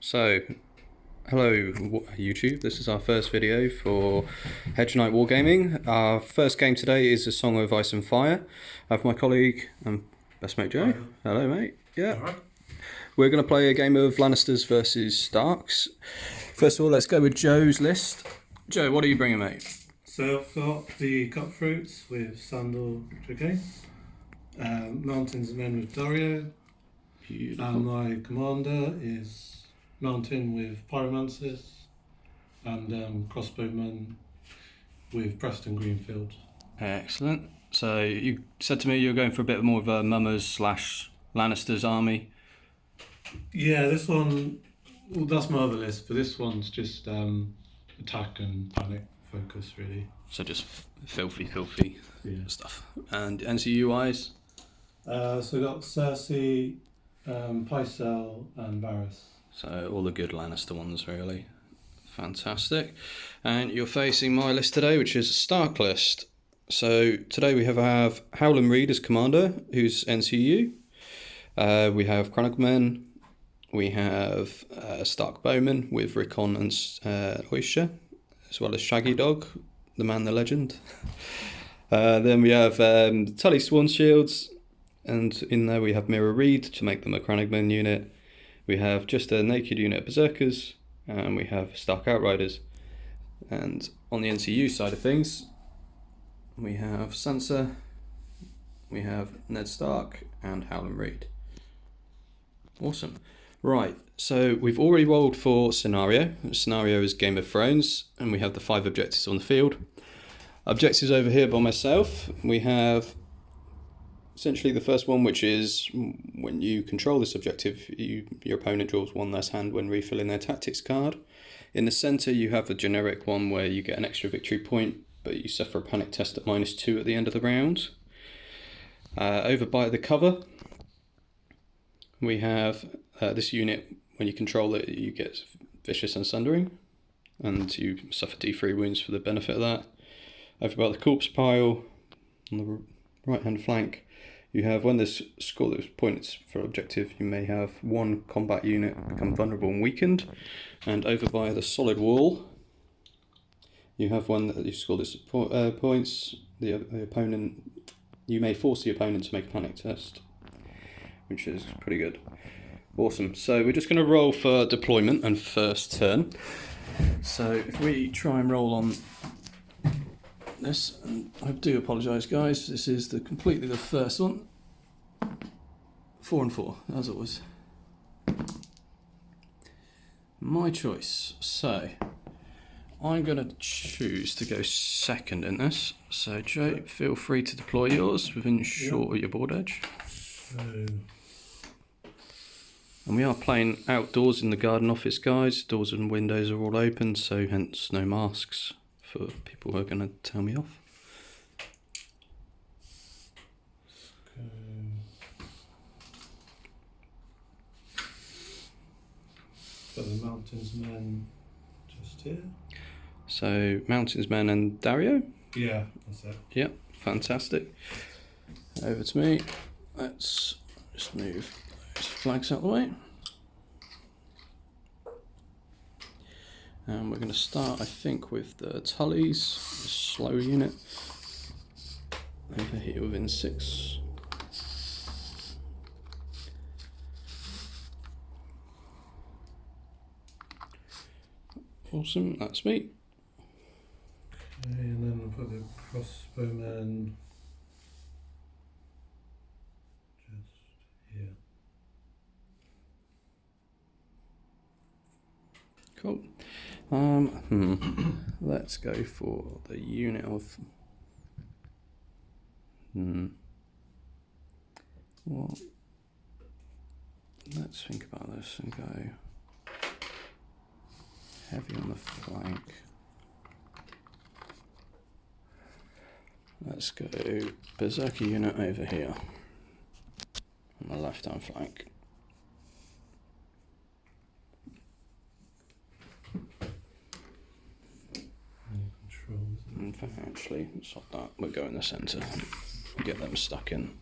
So, hello YouTube, this is our first video for Hedge Knight Wargaming. Our first game today is A Song of Ice and Fire. I have my colleague and best mate Joe. Hi. Hello mate. Yeah. Alright. We're going to play a game of Lannisters versus Starks. First of all, let's go with Joe's list. Joe, what are you bringing, mate? So I've got the Cutthroats with Sandal Drake, Mountains and Men with Dario, Beautiful. and my commander is Mountain with Pyromancers, and Crossbowmen with Preston Greenfield. Excellent. So you said to me you're going for a bit more of a Mummers / Lannisters army. Yeah, this one, well, that's my other list, but this one's just attack and panic focus, really. So just filthy Yeah. stuff. And NCU-wise? So we've got Cersei, Pycelle, and Varys. So all the good Lannister ones, really. Fantastic. And you're facing my list today, which is a Stark list. So today we have Howland Reed as commander, who's NCU. We have Chroniclemen. We have Stark Bowman with Rickon and Oyster, as well as Shaggy Dog, the man, the legend. Then we have Tully Swan Shields, and in there we have Mirror Reed to make them a Chroniclemen unit. We have just a naked unit of Berserkers, and we have Stark Outriders. And on the NCU side of things, we have Sansa, we have Ned Stark, and Howland Reed. Awesome. Right, so we've already rolled for scenario. Scenario is Game of Thrones, and we have the 5 objectives on the field. Objectives over here by myself, we have essentially the first one, which is when you control this objective, your opponent draws one less hand when refilling their tactics card. In the centre you have a generic one where you get an extra victory point, but you suffer a panic test at -2 at the end of the round. Over by the cover, we have this unit, when you control it, you get Vicious and Sundering, and you suffer D3 wounds for the benefit of that. Over by the corpse pile, on the right hand flank, you have, when there's scoreless points for objective, you may have one combat unit become vulnerable and weakened. And over by the solid wall, you have one that you score this points, the opponent, you may force the opponent to make a panic test, which is pretty good. Awesome. So we're just going to roll for deployment and first turn. So if we try and roll on this, and I do apologise guys, this is completely the first one. 4 and 4, as always. My choice. So I'm going to choose to go second in this. So Joe, feel free to deploy yours within short of your board edge. And we are playing outdoors in the garden office, guys. Doors and windows are all open, so hence no masks for people who are going to tell me off. Got the Mountains Men just here. So Mountains Men and Dario? Yeah, that's it. Yep, fantastic. Over to me. Let's just move those flags out of the way. And we're going to start, I think, with the Tullys, the slow unit. Over here within 6. Awesome, that's me. Okay, and then we'll put the Crossbowmen just here. Cool. Let's go for the unit of. Well, let's think about this and go heavy on the flank. Let's go Berserker unit over here on the left hand flank. In fact, actually, stop that. We'll go in the centre. Get them stuck in.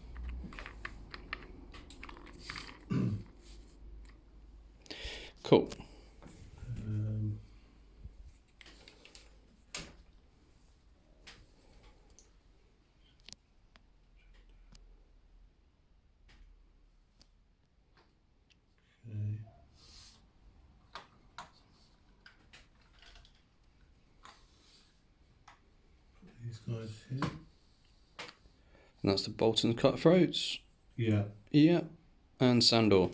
Cool. guy's here. And that's the Bolton Cutthroats. Yeah. Yeah. And Sandor.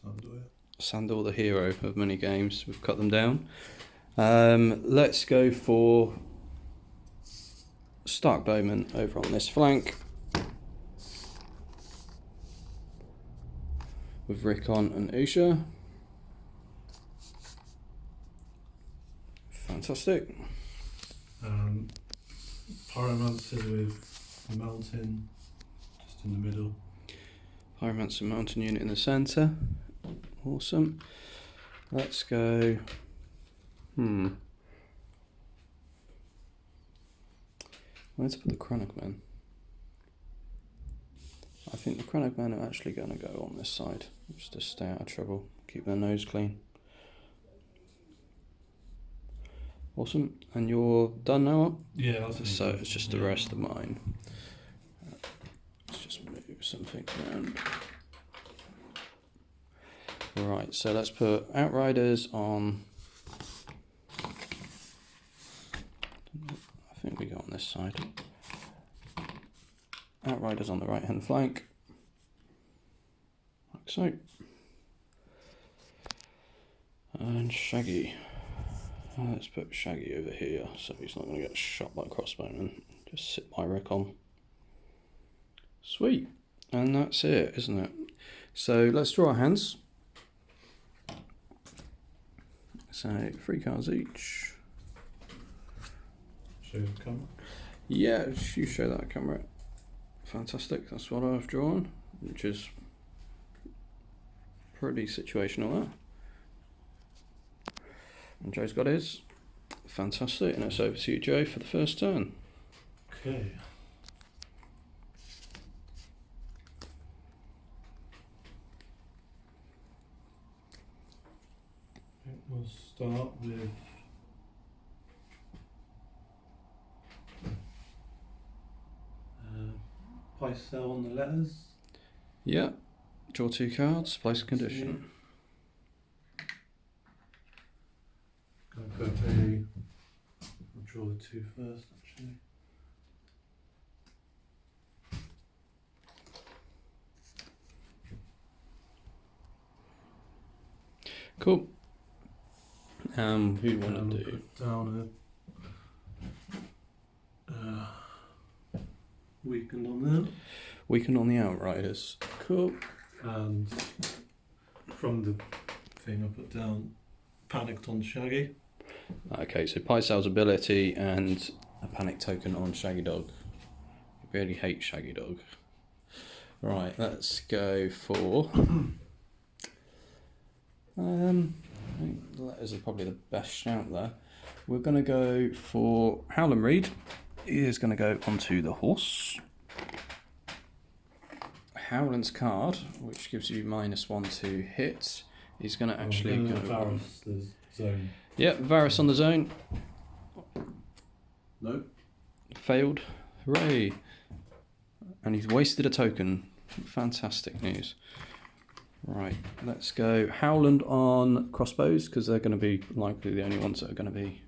Sandor, yeah. Sandor, the hero of many games. We've cut them down. Let's go for Stark Bowman over on this flank. With Rickon and Usha. Fantastic. Pyromancer with the Mountain just in the middle. Pyromancer Mountain unit in the centre. Awesome. Let's go. Where to put the Chronoc Men? I think the Chronoc Men are actually going to go on this side, just to stay out of trouble, keep their nose clean. Awesome. And you're done now? Yeah, that's So it's just the rest of mine. Let's just move something around. Right, so let's put Outriders on. I think we go on this side. Outriders on the right hand flank. Like so. And Shaggy. Let's put Shaggy over here so he's not going to get shot by crossbowmen. Just sit by Rickon. Sweet. And that's it, isn't it? So let's draw our hands. So 3 cards each. Show the camera. Yeah, you show that camera. Fantastic. That's what I've drawn, which is pretty situational there. And Joe's got his. Fantastic. And it's over to you, Joe, for the first turn. Okay. I think we'll start with price sell on the letters. Yeah. Draw 2 cards, place a condition. I'll draw the 2 first, actually. Cool. Who do you want to do? Put down a weekend on there. Weekend on the Outriders. Cool. And from the thing I put down, panicked on Shaggy. Okay, so Pycel's ability and a panic token on Shaggy Dog. I really hate Shaggy Dog. Right, let's go for. I think the letters are probably the best shout there. We're going to go for Howland Reed. He is going to go onto the horse. Howland's card, which gives you -1 to hit, is going to actually go on. The zone. Yep, Varus on the zone. Nope. Failed. Hooray. And he's wasted a token. Fantastic news. Right, let's go Howland on crossbows, because they're going to be likely the only ones that are going to be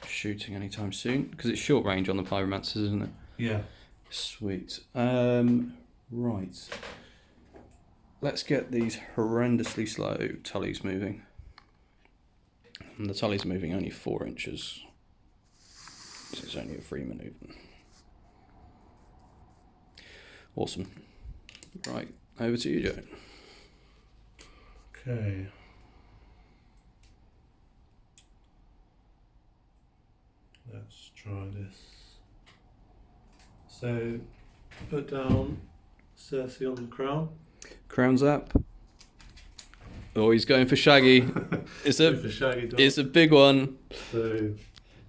shooting anytime soon, because it's short range on the pyromancers, isn't it? Yeah. Sweet. Right. Let's get these horrendously slow tullies moving. And the tully's moving only 4 inches. So it's only a free manoeuvre. Awesome. Right, over to you, Joe. Okay. Let's try this. So, put down Cersei on the crown. Crown's up. Oh, he's going for Shaggy. It's For Shaggy Dog. a big one. So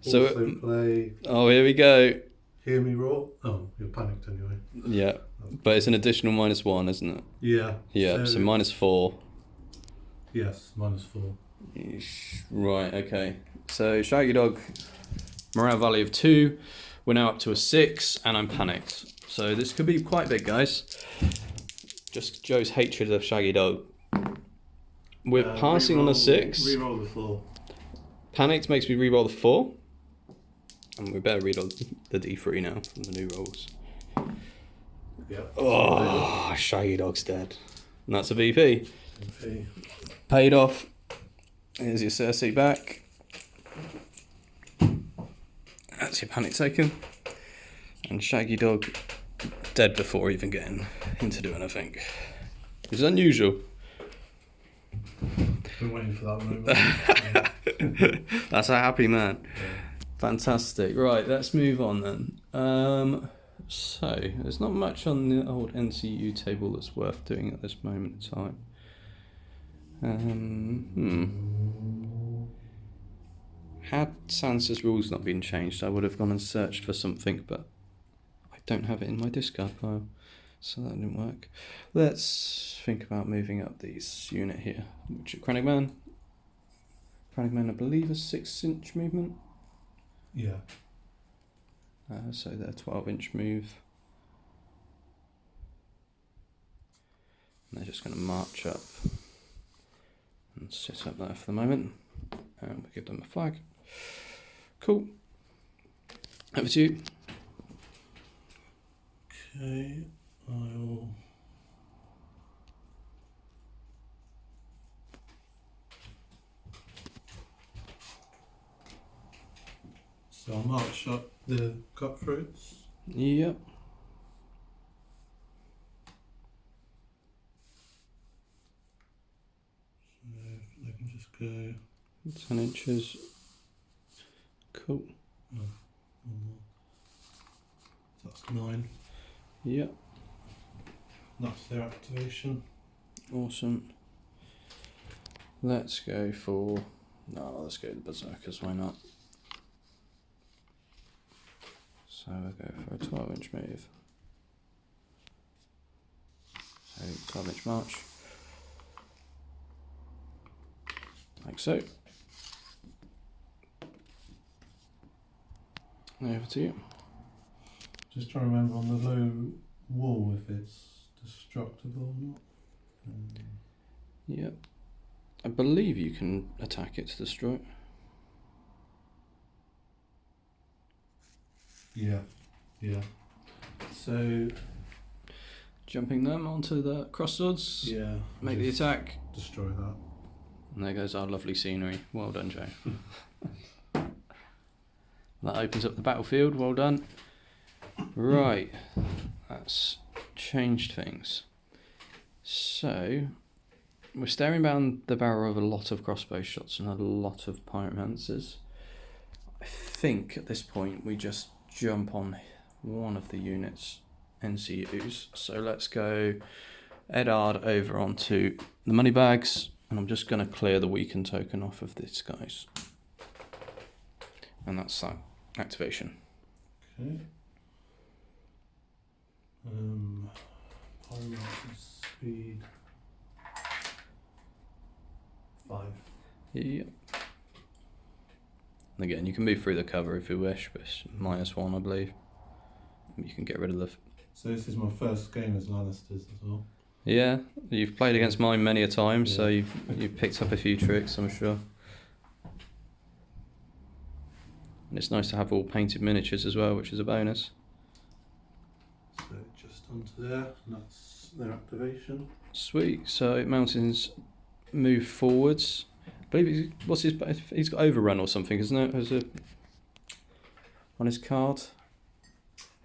So- also play Oh, here we go. Hear Me Roar. Oh, you're panicked anyway. Yeah, but it's an additional -1, isn't it? Yeah. Yeah, so -4. Yes, -4. Right, okay. So Shaggy Dog, morale value of 2. We're now up to a 6, and I'm panicked. So this could be quite big, guys. Just Joe's hatred of Shaggy Dog. We're passing on a 6. Reroll the 4. Panicked makes me reroll the 4. And we better read on the D3 now from the new rules. Yeah. Oh, Shaggy Dog's dead. And that's a VP. VP. Paid off. Here's your Cersei back. That's your Panic taken. And Shaggy Dog dead before even getting into doing anything. It's unusual. Been waiting for that moment. That's a happy man. Yeah. Fantastic. Right, let's move on then. So, there's not much on the old NCU table that's worth doing at this moment in time. Had Sansa's rules not been changed, I would have gone and searched for something, but I don't have it in my discard pile, so that didn't work. Let's think about moving up this unit here. Which Krennic Man, I believe, a 6-inch movement. Yeah. So they're 12-inch move. And they're just going to march up and sit up there for the moment. And we'll give them a flag. Cool. Over to you. Okay, I'll... So I'll march up the cutthroats. Yep. So I can just go... 10 inches. Cool. Oh, one more. So that's 9. Yep. That's their activation. Awesome. Let's go for... No, let's go to the Berserkers, why not? So we'll go for a 12-inch move. So 12-inch march. Like so. Over to you. Just trying to remember on the low wall if it's destructible or not. Yep. I believe you can attack it to destroy it. Yeah, yeah. So Jumping them onto the cross swords. yeah, Make the attack. destroy that. And there goes our lovely scenery. Well done, Joe. That opens up the battlefield. Well done. Right. That's changed things. So, we're staring down the barrel of a lot of crossbow shots and a lot of pyromancers. I think at this point we just jump on one of the units, NCUs. So let's go Eddard over onto the money bags. And I'm just going to clear the weaken token off of this, guys. And that's that activation. Okay. Pyromancer speed 5. Yep. And again, you can move through the cover if you wish, but it's -1, I believe. You can get rid of the... So this is my first game as Lannisters as well. Yeah, you've played against mine many a time, so Yeah. you've picked up a few tricks, I'm sure. And it's nice to have all painted miniatures as well, which is a bonus. So just onto there, and that's their activation. Sweet. So mountains move forwards. I believe he's got overrun or something, isn't it? As a on his card.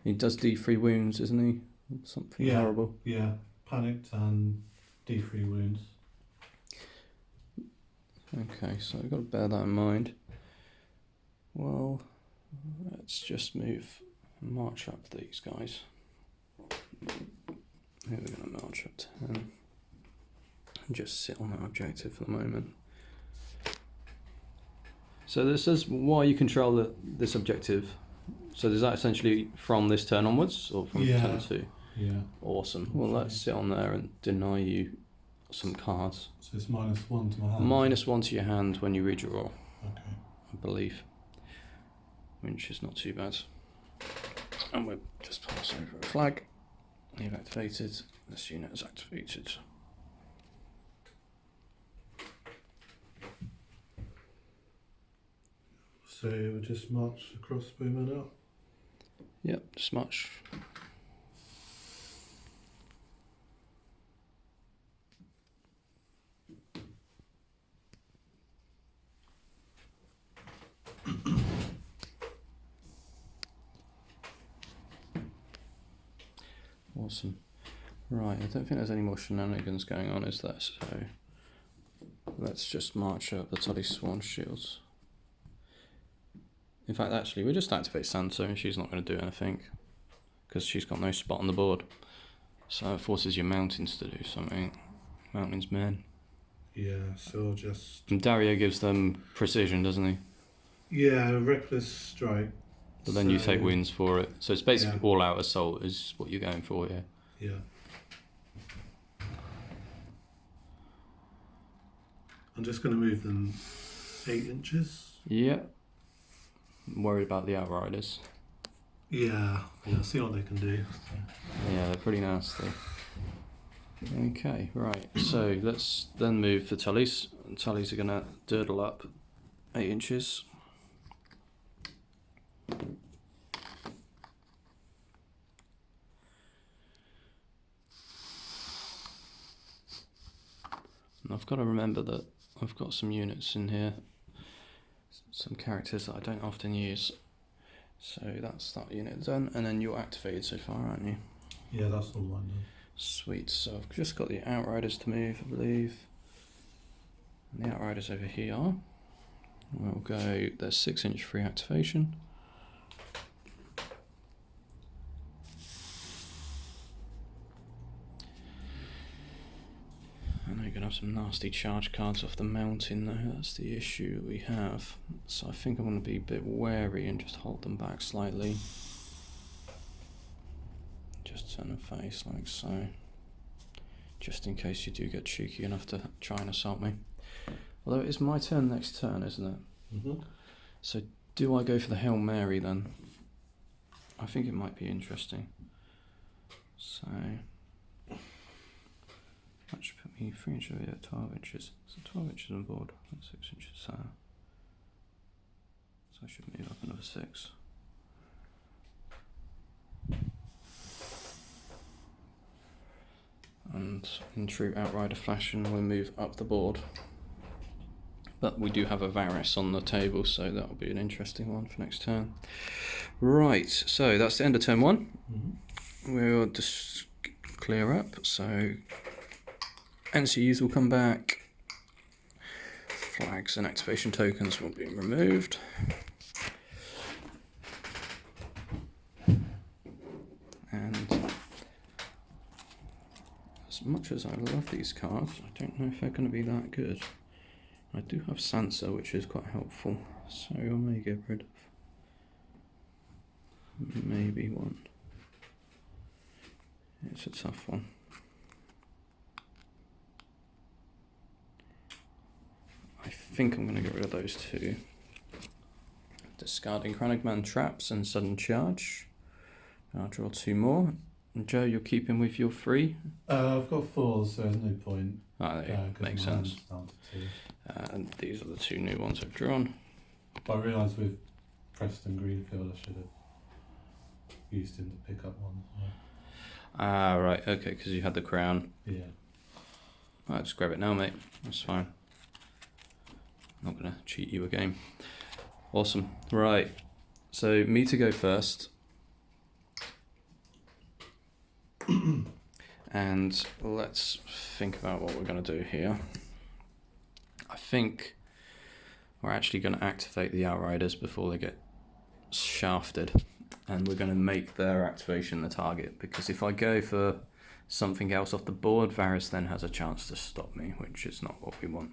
He does D3 wounds, isn't he? Something Yeah. horrible. Yeah, panicked and D3 wounds. Okay, so I've got to bear that in mind. Well, let's just march up these guys. Here we're going to march up 10 and just sit on that objective for the moment. So this is why you control this objective. So is that essentially from this turn onwards, or from turn 2? Yeah. Awesome. Well, let's sit on there and deny you some cards. So it's -1 to my hand. -1 to your hand when you read your roll, Okay. I believe. Which is not too bad. And we'll just pass over a flag. You've activated. This unit is activated. So So we'll just march the crossbowmen out. Yep, just march. Awesome. Right, I don't think there's any more shenanigans going on, is there? So let's just march up the Tully Swan shields. In fact, actually, we'll just activate Sansa and she's not going to do anything because she's got no spot on the board. So it forces your mountains to do something. Mountains, men. Yeah, so I'll just... And Dario gives them precision, doesn't he? Yeah, reckless strike. But then you take wins for it. So it's basically Yeah. all out assault is what you're going for here. Yeah. I'm just going to move them 8 inches. Yeah. I'm worried about the Outriders. Yeah, see what they can do. Yeah, they're pretty nasty. Okay, right. So let's then move the Tullys. Tullys are going to dirtle up 8 inches. And I've got to remember that I've got some units in here, some characters that I don't often use. So that's that unit done, and then you're activated so far, aren't you? Yeah, that's all mine done. Sweet, so I've just got the Outriders to move, I believe. And the Outriders over here. We'll go, there's 6 inch free activation. I know you're going to have some nasty charge cards off the mountain though, that's the issue we have. So I think I'm going to be a bit wary and just hold them back slightly. Just turn the face like so. Just in case you do get cheeky enough to try and assault me. Although it is my turn next turn, isn't it? Mm-hmm. So do I go for the Hail Mary then? I think it might be interesting. So that should put me 3 inches, yeah, 12 inches. So 12 inches on board, and 6 inches there. So I should move up another 6. And in true Outrider fashion, we'll move up the board. But we do have a Varys on the table, so that'll be an interesting one for next turn. Right, so that's the end of turn 1. Mm-hmm. We'll just clear up, so NCUs will come back. Flags and activation tokens will be removed. And as much as I love these cards, I don't know if they're going to be that good. I do have Sansa, which is quite helpful, so I may get rid of maybe one. It's a tough one. I think I'm going to get rid of those 2. Discarding Chronogman traps and sudden charge. I'll draw 2 more. And Joe, you're keeping with your 3? I've got 4, so there's no point. Ah, there you go. Makes sense. Down to 2. And these are the 2 new ones I've drawn. But I realised with Preston Greenfield I should have used him to pick up one. Yeah. Ah, right, okay, because you had the crown. Yeah. I'll just grab it now, mate. That's fine. Not going to cheat you a game. Awesome. Right, so me to go first. And let's think about what we're going to do here. I think we're actually going to activate the Outriders before they get shafted. And we're going to make their activation the target. Because if I go for something else off the board, Varys then has a chance to stop me, which is not what we want.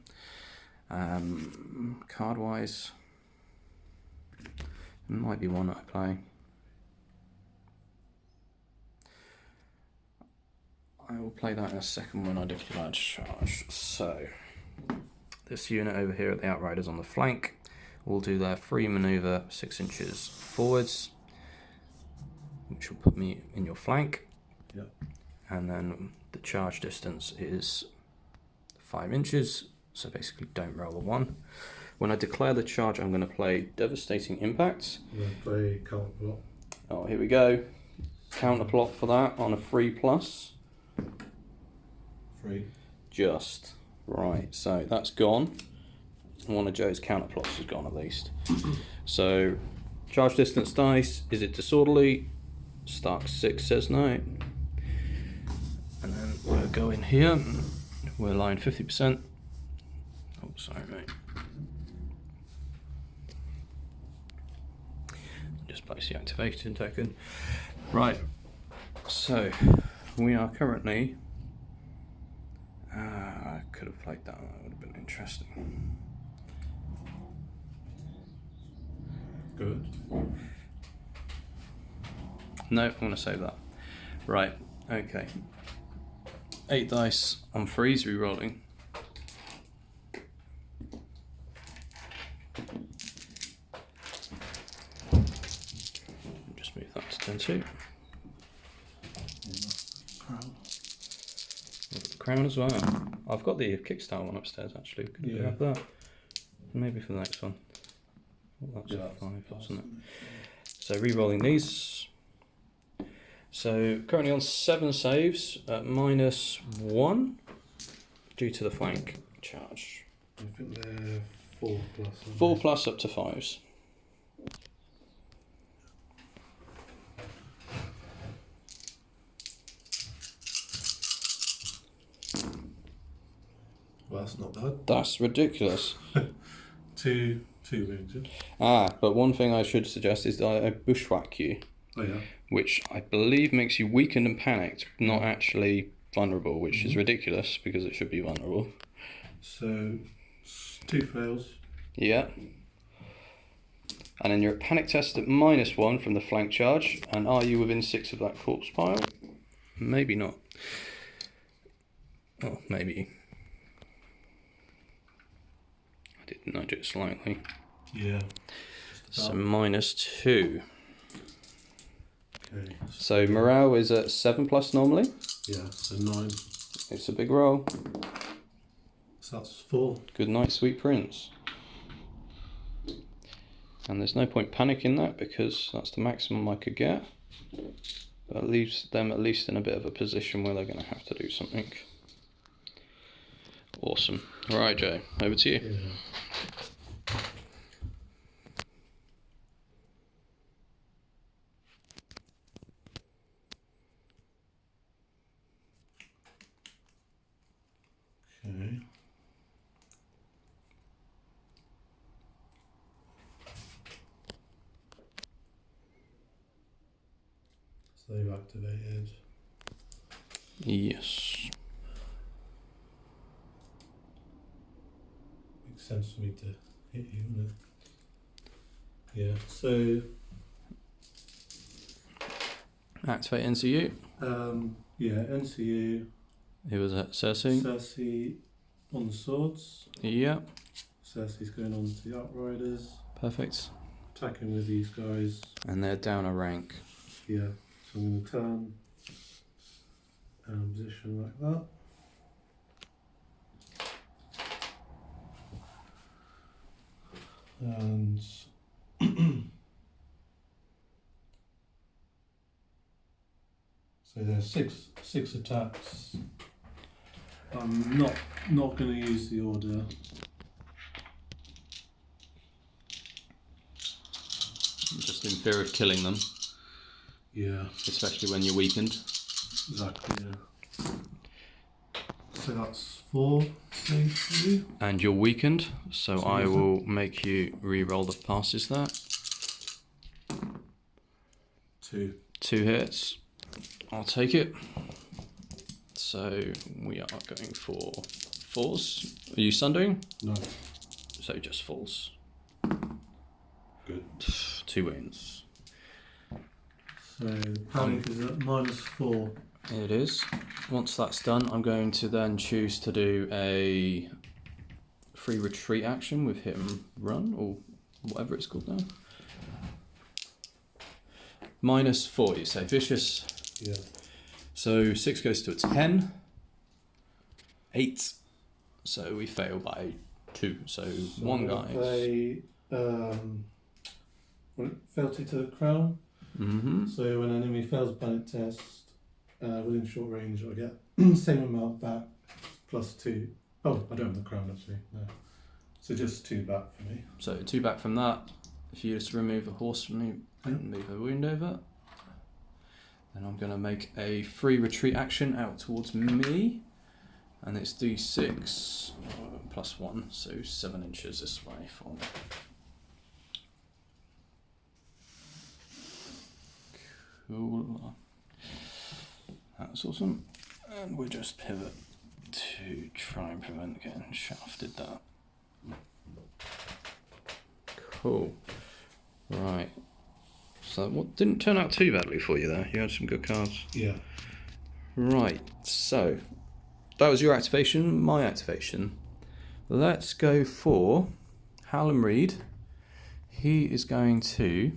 Card-wise, it might be one that I play. I will play that in a second when I declare charge. So, this unit over here at the Outriders on the flank will do their free manoeuvre 6 inches forwards, which will put me in your flank. Yep. And then the charge distance is 5 inches, so basically don't roll a 1. When I declare the charge, I'm going to play Devastating Impact. I'm going to play counter block. Oh, here we go. Counter plot for that on a 3+. 3. Just. Right, so that's gone. One of Joe's counter plots has gone at least. So, charge distance dice. Is it disorderly? Stark 6 says no. And then we'll go in here. We're line 50%. Oh, sorry, mate. Just place the activation token. Right. So, we are currently. I could have played that. That would have been interesting. Good. No, I'm going to save that. Right, okay. 8 dice on freeze, re-rolling. Just move that to 10-2. Crown as well. I've got the Kickstarter one upstairs actually. Could we have that? Maybe for the next one. Well, that's 5, wasn't it? So re-rolling these. So currently on 7 saves at -1 due to the flank charge. I think they're 4+. 4+ up to 5s. Well, that's not bad. That's ridiculous. Two ranges. But one thing I should suggest is that I bushwhack you. Oh yeah. Which I believe makes you weakened and panicked, not actually vulnerable, which is ridiculous because it should be vulnerable. So 2 fails. Yeah. And then you're at panic test at -1 from the flank charge. And are you within 6 of that corpse pile? Maybe not. Oh, maybe. I did nudge it slightly. Yeah. So -2. Okay. So morale is at 7+ normally. Yeah, so 9. It's a big roll. So that's 4. Good night, sweet prince. And there's no point panicking that because that's the maximum I could get. But it leaves them at least in a bit of a position where they're going to have to do something. Awesome. All right, Joe, over to you. Yeah. Okay. So they've activated. Yes. Makes sense for me to hit you, wouldn't it? Yeah. So Activate NCU. yeah, NCU. Who was that? Cersei? Cersei on the swords. Yeah. Cersei's going on to the Outriders. Perfect. Attacking with these guys. And they're down a rank. Yeah. So I'm going to turn position like that. And so there's six attacks. I'm not going to use the order. Just in fear of killing them, Yeah, especially when you're weakened. exactly. Yeah. So that's 4 saves for you. And you're weakened, so I will make you re-roll the passes there. 2. 2 hits. I'll take it. So we are going for 4s. Are you sundering? No. So just 4s. Good. 2 wins. So panic is at -4. It is. Once that's done, I'm going to then choose to do a free retreat action with him run, or whatever it's called now. -4, you say. Vicious. Yeah. So 6 goes to a 10. 8. So we fail by 2. So, So 1 I'm guy. gonna play fealty to the crown. Mm-hmm. So when an enemy fails a panic test within short range, I get same amount back plus 2. Oh, I don't have the crown actually. No. So just 2 back for me. So 2 back from that. If you just remove a horse from me and move a wound over, then I'm going to make a free retreat action out towards me, and it's d6 plus 1, so 7 inches this way for me. Cool. That's awesome. And we just pivot to try and prevent getting shafted there. Cool. Right. So what didn't turn out too badly for you there. You had some good cards. Yeah. Right. So that was your activation, my activation. Let's go for Howland Reed. He is going to...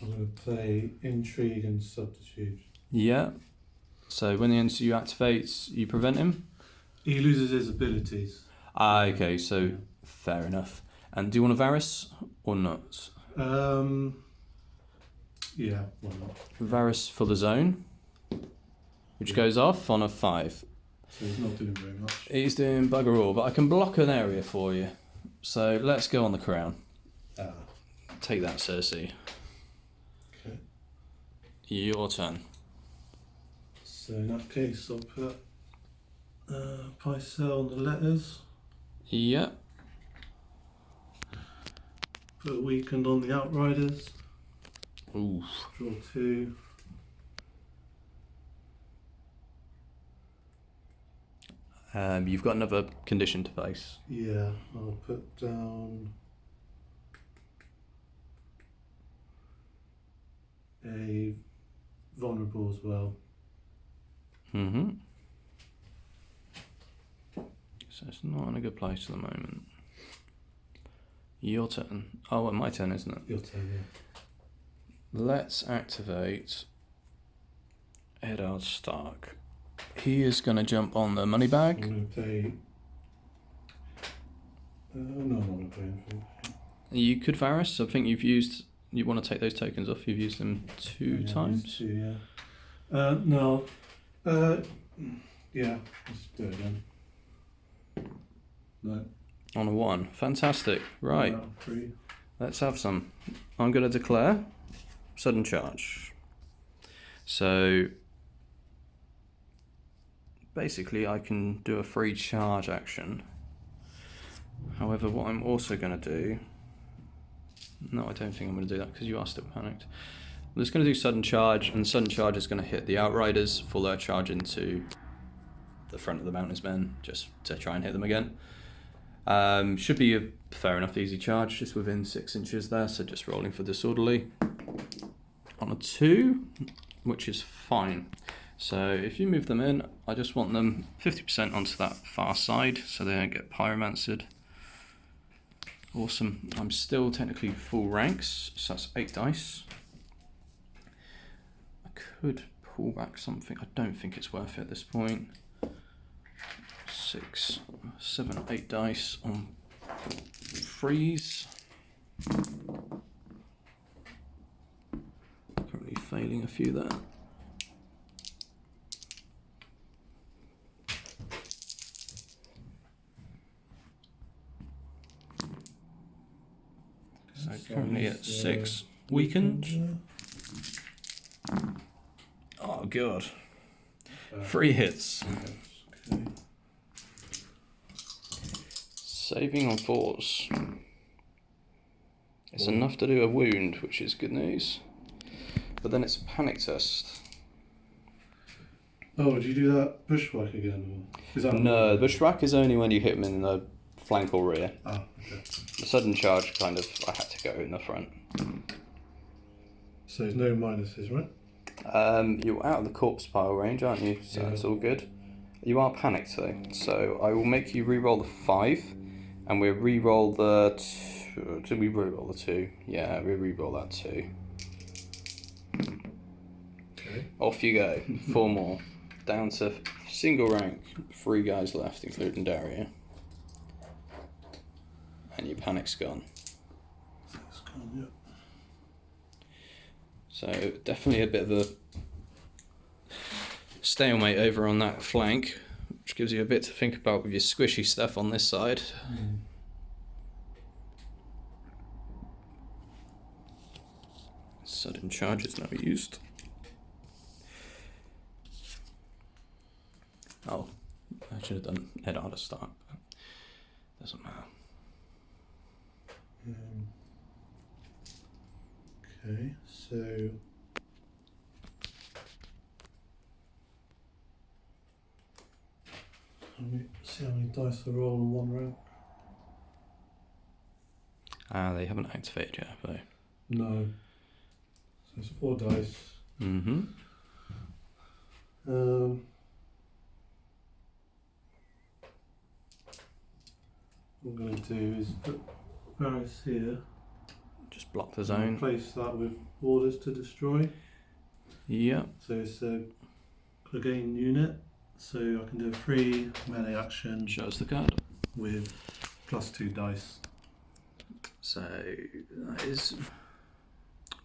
I'm going to play Intrigue and Subterfuge. Yeah. So when the NCU activates, you prevent him? He loses his abilities. Ah, okay. So fair enough. And do you want a Varys or not? Yeah, why not? Varys for the zone, which goes off on a 5. So he's not doing very much. He's doing bugger all, but I can block an area for you. So let's go on the crown. Take that, Cersei. Okay. Your turn. So in that case, I'll put Pycelle on the letters. Yep. Put Weakened on the Outriders. Ooh. Draw 2. You've got another condition to face. Yeah, I'll put down a vulnerable as well. Mm-hmm. So it's not in a good place at the moment. Your turn. Oh, well, my turn, isn't it? Your turn, yeah. Let's activate Eddard Stark. He is going to jump on the money bag. I'm going to play... no, I'm not going to play anything. You could Varys. I think you've used... You want to take those tokens off. You've used them 2 times. 2, yeah. No. Yeah, let's do it again. No. On a 1. Fantastic. Right. No, 3. Let's have some. I'm going to declare sudden charge. So basically I can do a free charge action. However, what I'm also going to do... No, I don't think I'm going to do that because you are still panicked. I'm just going to do sudden charge, and sudden charge is going to hit the Outriders for their charge into the front of the Mountain's Men, just to try and hit them again. Should be a fair enough easy charge, just within 6 inches there, so just rolling for disorderly. On a 2, which is fine. So if you move them in, I just want them 50% onto that far side, so they don't get pyromanced. Awesome. I'm still technically full ranks, so that's 8 dice. I could pull back something. I don't think it's worth it at this point. 6, 7, 8 dice on freeze. Currently failing a few there. So currently at 6. Weakened. Oh god. 3 hits. Okay. Saving on 4s. It's enough to do a wound, which is good news. But then it's a panic test. Oh, would you do that bushwhack again? Or is that No, the bushwhack is only when you hit him in the flank or rear. Ah, okay. The sudden charge kind of, I had to go in the front. So there's no minuses, right? You're out of the corpse pile range, aren't you? So Yeah. it's all good. You are panicked though, so I will make you re-roll the 5, and we'll re-roll the 2. Did we re-roll the 2? Yeah, we'll re-roll that 2. Okay. Off you go. 4 more. Down to single rank. 3 guys left, including Daria. panic's gone. It's gone, yeah. So definitely a bit of a stalemate over on that flank, which gives you a bit to think about with your squishy stuff on this side. Sudden charge is now used. Oh, I should have done head out to start, but doesn't matter. Okay, so see how many dice are roll in one round? They haven't activated yet, have they? No. So it's 4 dice. Mm-hmm. What I'm going to do is put Varys here. Just block the zone. Replace that with orders to destroy. Yeah. So it's a gain unit. So I can do a free melee action Shows the card. with +2 dice. So that is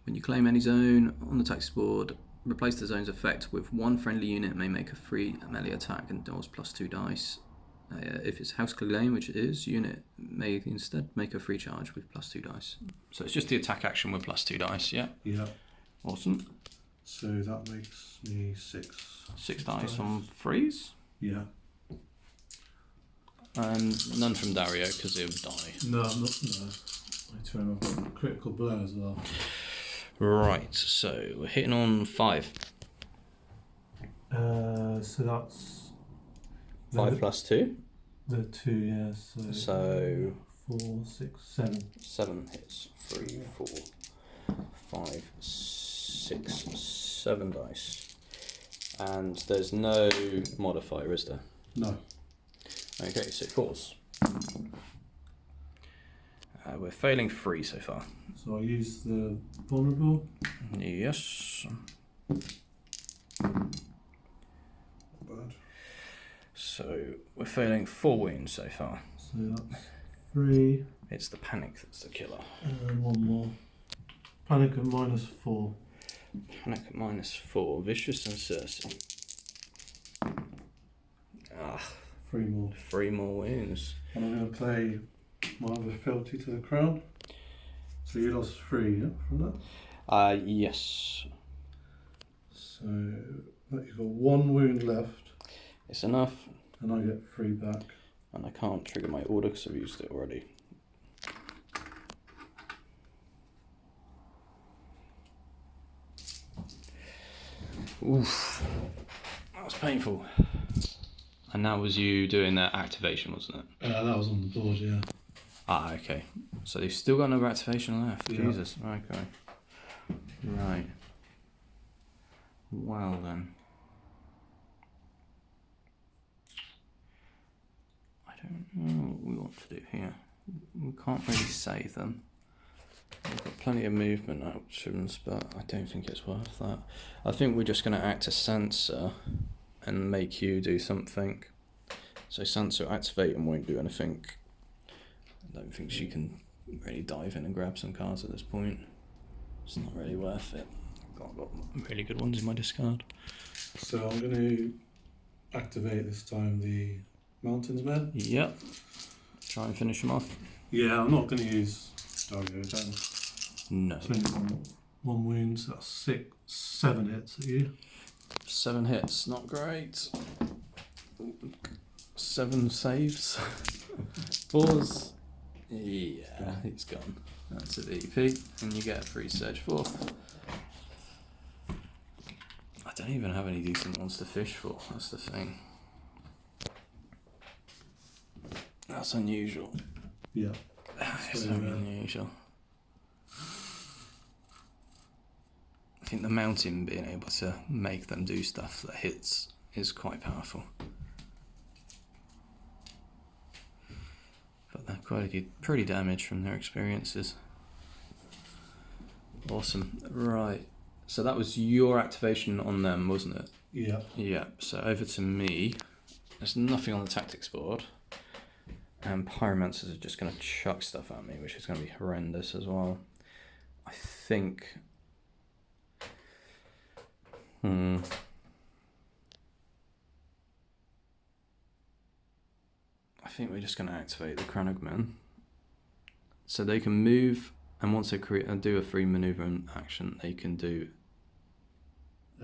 when you claim any zone on the tactics board, replace the zone's effect with one friendly unit may make a free melee attack and deals +2 dice. If it's house claim, which it is, unit may instead make a free charge with +2 dice. So it's just the attack action with +2 dice, yeah? Yeah. Awesome. So that makes me 6. 6 dice on freeze. Yeah. And none from Dario because he'll die. No, I'm not. No. My turn. I've got a critical blow as well. Right, so we're hitting on 5. So that's 5 plus 2. the 2, yeah. So 4, 6, 7. 7 hits. 3, 4, 5, 6, 7 dice. And there's no modifier, is there? No. Okay, so 4s. We're failing 3 so far. So I use the vulnerable. Yes. Bad. So we're failing 4 wounds so far. So that's 3. It's the panic that's the killer. And one more. Panic at -4. Panic at -4. Vicious and Cersei. 3 more. 3 more wounds. And I'm going to play my other fealty to the crown. So you lost 3, yeah, from that? Yes. So you've got 1 wound left, It's enough. and I get 3 back. And I can't trigger my order because I've used it already. Oof. That was painful. And that was you doing that activation, wasn't it? That was on the board, yeah. Okay. So you've still got another activation left. Yeah. Jesus. Okay. Right. Well then. I don't know what we want to do here. We can't really save them. We've got plenty of movement options, but I don't think it's worth that. I think we're just going to act as Sansa and make you do something. So Sansa will activate and won't do anything. I don't think she can really dive in and grab some cards at this point. It's not really worth it. I've got really good ones in my discard. So I'm going to activate this time the Mountains Men. Yep. Try and finish them off. Yeah, I'm not going to use Dario again. No. So one wound, so that's 7 hits at you. 7 hits, not great. 7 saves. 4s. Yeah, he's gone. That's a VP, and you get a free Surge 4th. I don't even have any decent ones to fish for, that's the thing. That's unusual. Yeah. That's very unusual. I think the mountain being able to make them do stuff that hits is quite powerful. But they're pretty damaged from their experiences. Awesome. Right. So that was your activation on them, wasn't it? Yeah. Yeah. So over to me. There's nothing on the tactics board. And pyromancers are just going to chuck stuff at me, which is going to be horrendous as well. I think... I think we're just going to activate the Cranogmen. So they can move, and once they do a free manoeuvre action, they can do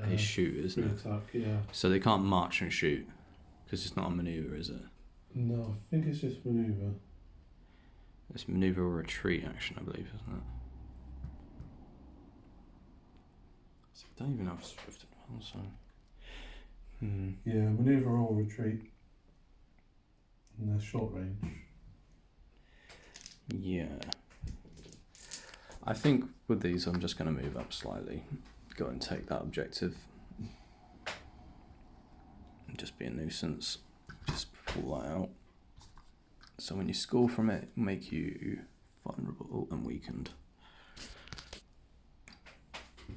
a shoot, isn't it? Attack, yeah. So they can't march and shoot, because it's not a manoeuvre, is it? No, I think it's just manoeuvre. It's manoeuvre or retreat action, I believe, isn't it? So I don't even have swift advance on. Yeah, manoeuvre or retreat. And they're short range. Yeah. I think with these, I'm just going to move up slightly. Go and take that objective. And just be a nuisance. Just pull that out. So when you score from it, it'll make you vulnerable and weakened. Okay.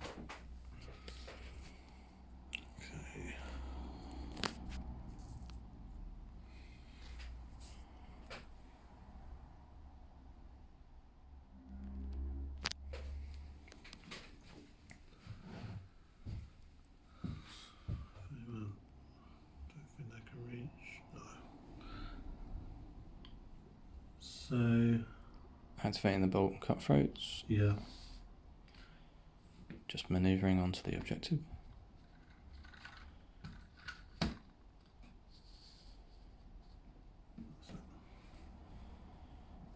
Don't think they can reach. No. So Activating the bolt and cutthroats. yeah. Just manoeuvring onto the objective.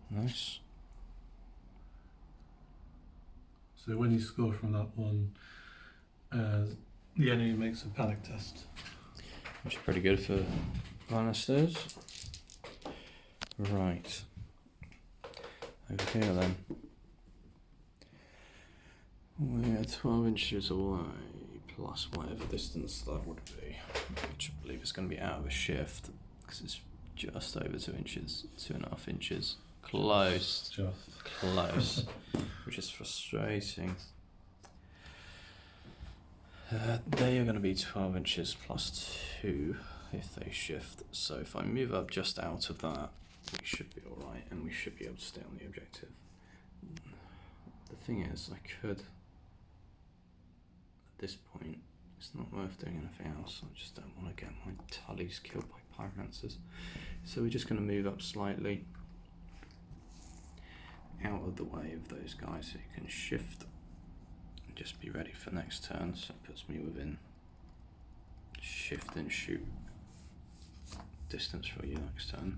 Nice. So when you score from that one, the enemy makes a panic test. Which is pretty good for Lannisters. Right. Over here then. We're 12 inches away, plus whatever distance that would be. Which I believe is going to be out of a shift, because it's just over 2 inches, 2.5 inches. Close. Just. Close. Which is frustrating. They are going to be 12 inches plus 2 if they shift. So if I move up just out of that, we should be alright, and we should be able to stay on the objective. The thing is, I could, at this point, it's not worth doing anything else. I just don't want to get my Tullys killed by pyromancers. So we're just going to move up slightly out of the way of those guys so you can shift and just be ready for next turn. So it puts me within shift and shoot distance for you next turn.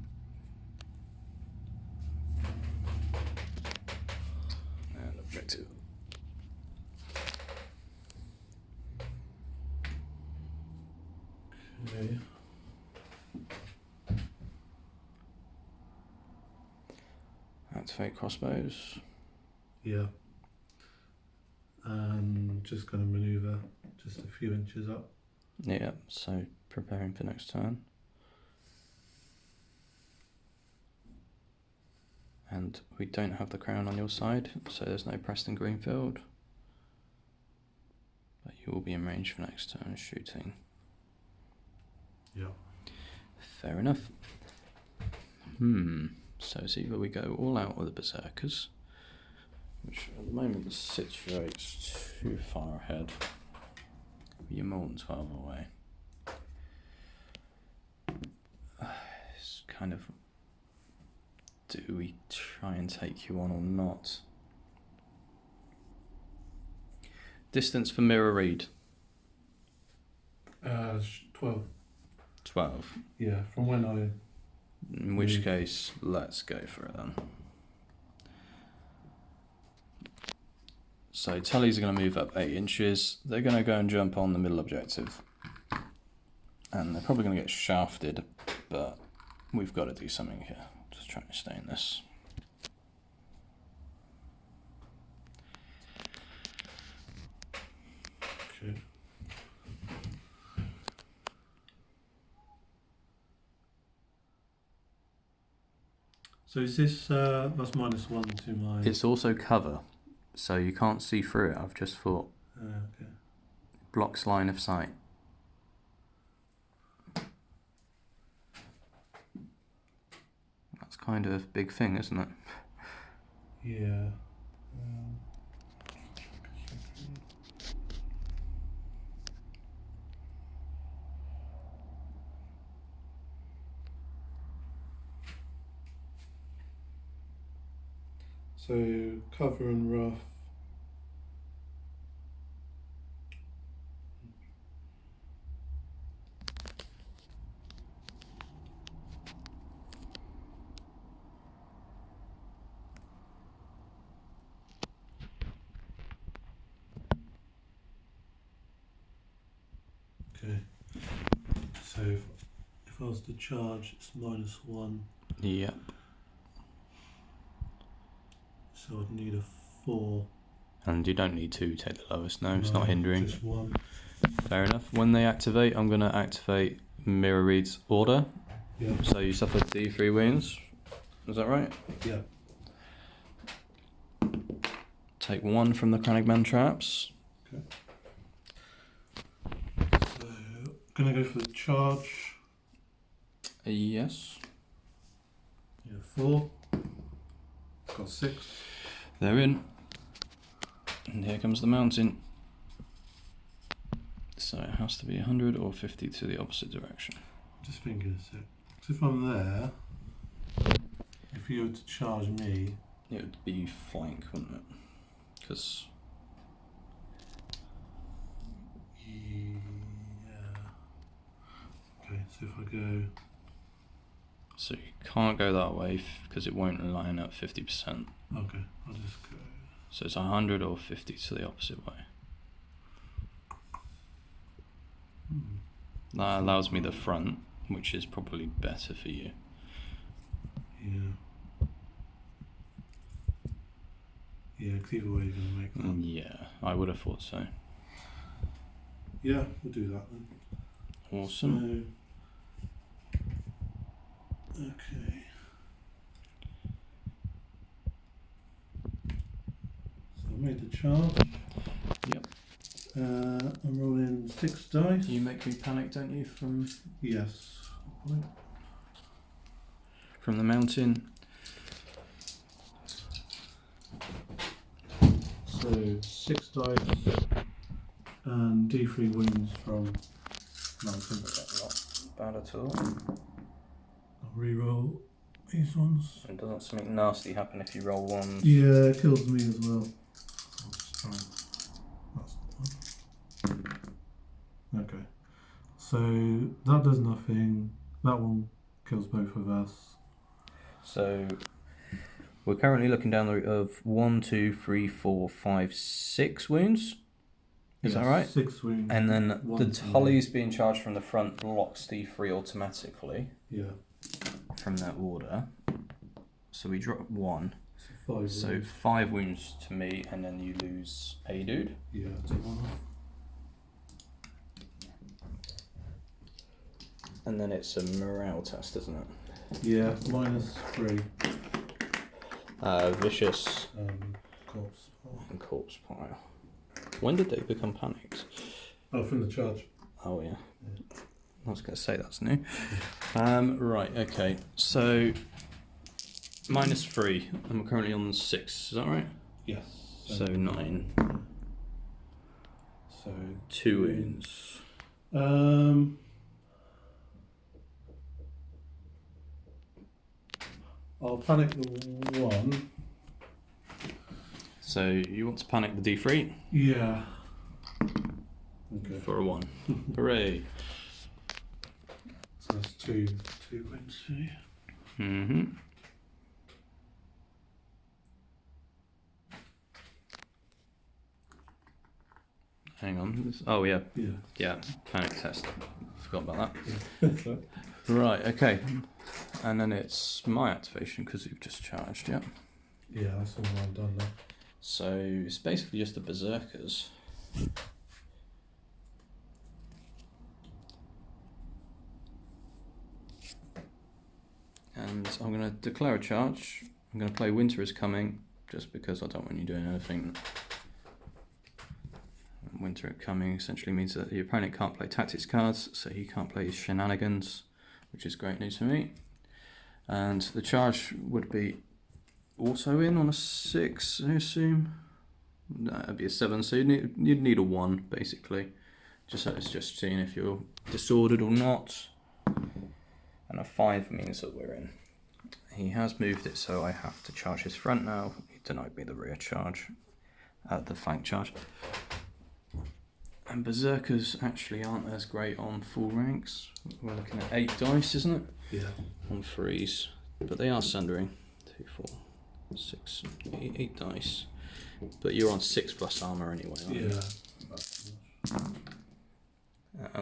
And objective. Okay. Activate crossbows. Yeah. And just going to manoeuvre just a few inches up. Yeah, so preparing for next turn. And we don't have the crown on your side, so there's no Preston Greenfield. But you will be in range for next turn shooting. Yeah. Fair enough. So it's either we go all out with the Berserkers, which at the moment situates too far ahead. You're more than 12 away. It's kind of, do we try and take you on or not? Distance for mirror read? 12. 12. Yeah, from when I... In which case, let's go for it then. So Tullys are going to move up 8 inches. They're going to go and jump on the middle objective. And they're probably going to get shafted, but we've got to do something here. Just trying to stay in this. Okay. So is this, that's -1 to my... It's also cover, so you can't see through it. I've just thought, okay. blocks line of sight. That's kind of a big thing, isn't it? Yeah. So cover and rough. Okay. So if I was to charge, it's -1. Yep. So I'd need a 4. And you don't need to take the lowest, no, it's not hindering. Just 1. Fair enough. When they activate, I'm going to activate Mirror Read's order. Yeah. So you suffer D3 wounds. Is that right? Yeah. Take 1 from the Cranigman traps. Okay. So gonna go for the charge. Yes. Need a 4. Got 6. They're in. And here comes the mountain. So it has to be 100 or 50 to the opposite direction. Just thinking a sec. So if I'm there, if you were to charge me, It would be flank, wouldn't it? Because yeah. Okay, so if I go, so you can't go that way because it won't line up 50%. okay, I'll just go. So it's 100 or 50 to the opposite way. That allows me the front, which is probably better for you. Yeah. Yeah, because either way you're going to make that. Yeah, I would have thought so. Yeah, we'll do that then. Awesome. So, okay. So I made the charge. Yep. I'm rolling 6 dice. You make me panic, don't you, from Yes. the mountain? So 6 dice and D3 wounds from mountain. Not bad at all. I'll re-roll these ones. And doesn't something nasty happen if you roll ones? Yeah, it kills me as well. I'll just try. That's the one. Okay. So that does nothing. That one kills both of us. So we're currently looking down the route of 1, 2, 3, 4, 5, 6 wounds. Is that right? 6 wounds. And then One the to me. Holly's being charged from the front blocks D3 automatically Yeah. from that order. So we drop 1. So 5 So wounds. 5 wounds to me, and then you lose a dude. Yeah, take 1 off. And then it's a morale test, isn't it? Yeah, -3. Vicious Corpse. and corpse pile. When did they become panicked? Oh, from the charge. Oh yeah. I was going to say that's new. Right, okay. So -3, and we're currently on 6. Is that right? Yes. So 9. So 2 wounds. I'll panic the 1. So you want to panic the D3 Yeah. Okay. for a 1. Hooray. So that's 2 wins for you. Mm-hmm. Hang on. Oh yeah. Yeah. Yeah. Panic test. Forgot about Yeah. that. Right. Okay. And then it's my activation because you've just charged. Yeah. Yeah, that's all I've done now. So it's basically just the berserkers. And I'm going to declare a charge. I'm going to play Winter is Coming, just because I don't want you doing anything. Winter Coming essentially means that your opponent can't play tactics cards, so he can't play his shenanigans, which is great news for me. And the charge would be also in on a 6, I assume. That'd be a 7, so you'd need a 1 basically. Just so it's just seeing if you're disordered or not. And a 5 means that we're in. He has moved it, so I have to charge his front now. He denied me the rear charge, the flank charge. And berserkers actually aren't as great on full ranks. We're looking at 8 dice, isn't it? Yeah. On 3s, but they are sundering. 2, 4, 6, 8 dice. But you're on 6+ armor anyway, aren't you? Yeah.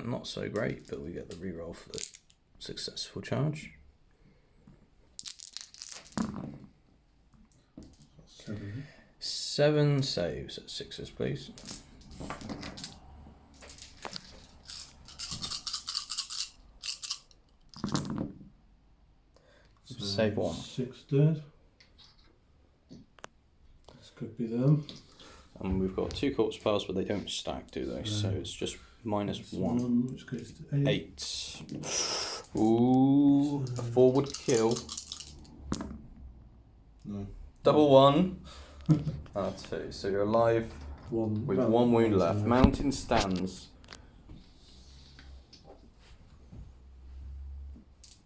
Not so great, but we get the reroll for the successful charge. 7 saves at 6s, please. So Save 1. 6 dead. This could be them. And we've got 2 corpse piles, but they don't stack, do they? So it's just -1. Which goes to 8. 8. Ooh, a 4 would kill. No. Double 1. 2. So you're alive with 1 wound left. Mountain stands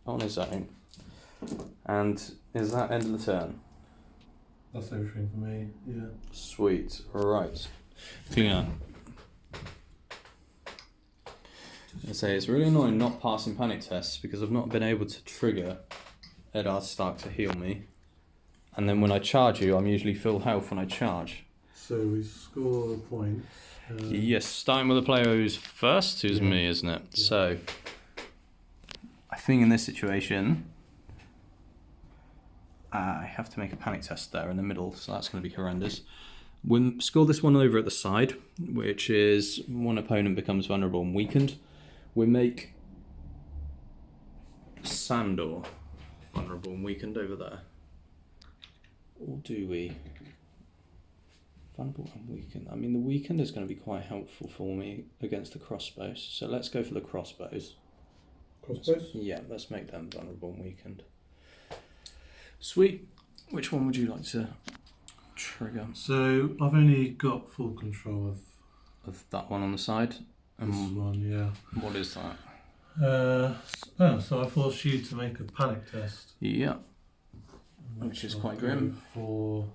on his own. And is that end of the turn? That's everything for me, yeah. Sweet. Right. Clear. I say it's really annoying not passing panic tests because I've not been able to trigger Eddard Stark to heal me. And then when I charge you, I'm usually full health when I charge. So we score the points. Yes, starting with the player who's first, who's me, isn't it? Yeah. So, I think in this situation, I have to make a panic test there in the middle, so that's going to be horrendous. We'll score this one over at the side, which is one opponent becomes vulnerable and weakened. We make Sandor vulnerable and weakened over there. Or do we? Vulnerable and weakened. I mean, the weakened is going to be quite helpful for me against the crossbows. So let's go for the crossbows. Crossbows? Yeah, let's make them vulnerable and weakened. Sweet. Which one would you like to trigger? So I've only got full control Of that one on the side? this one, yeah. What is that? So I force you to make a panic test. Yeah. Which is quite grim. For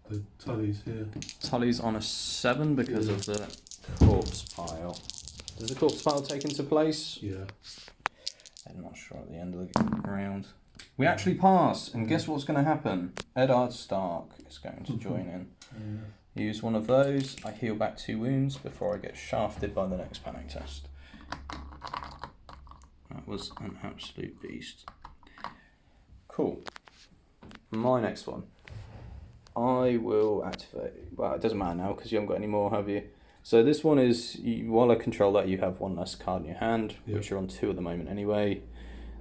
the Tullies here. Tully's on a 7 because of the corpse pile. Does the corpse pile take into place? Yeah. I'm not sure at the end of the round. We actually pass, and guess what's going to happen? Eddard Stark is going to join in. Yeah. Use one of those. I heal back 2 wounds before I get shafted by the next panic test. That was an absolute beast. Cool. My next one. I will activate. Well, it doesn't matter now because you haven't got any more, have you? So this one is, while I control that, you have 1 less card in your hand, which you're on 2 at the moment anyway.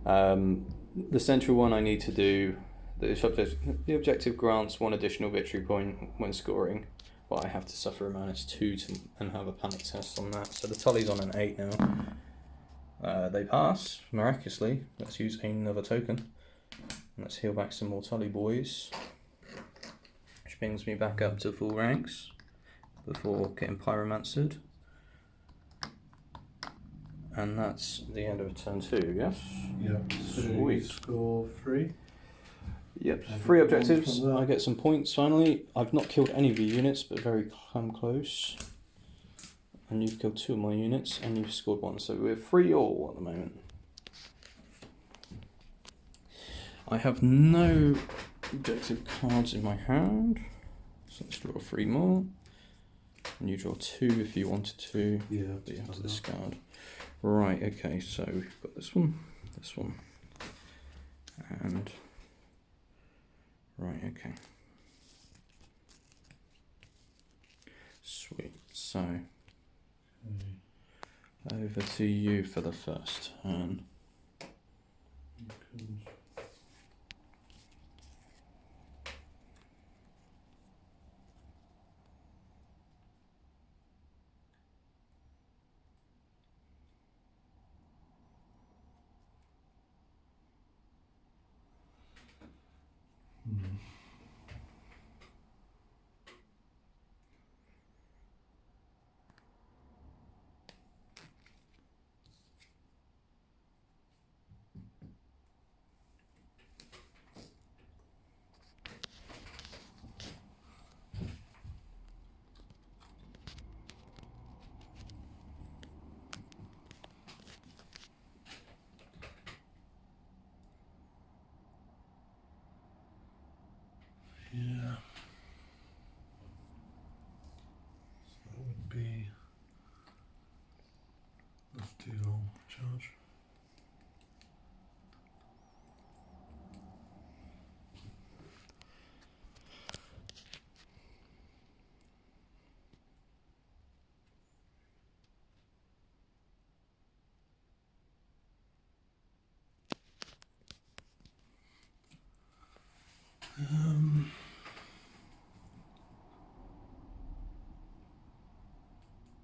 The central one I need to do, the objective grants 1 additional victory point when scoring, but I have to suffer a -2 and have a panic test on that. So the Tully's on an 8 now. They pass, miraculously. Let's use another token. Let's heal back some more Tully boys. Which brings me back up to full ranks before getting pyromancered. And that's the end of turn 2, yes? Yep. So you Sweet. score 3. Yep, And 3 get points objectives. from that. I get some points finally. I've not killed any of your units, but very close. And you've killed 2 of my units, and you've scored 1. So we're 3 all at the moment. I have no objective cards in my hand. So let's draw 3 more. And you draw 2 if you wanted to. Yeah. But you have to discard. Right, okay, so we've got this one, and right, okay. Sweet, so over to you for the first turn.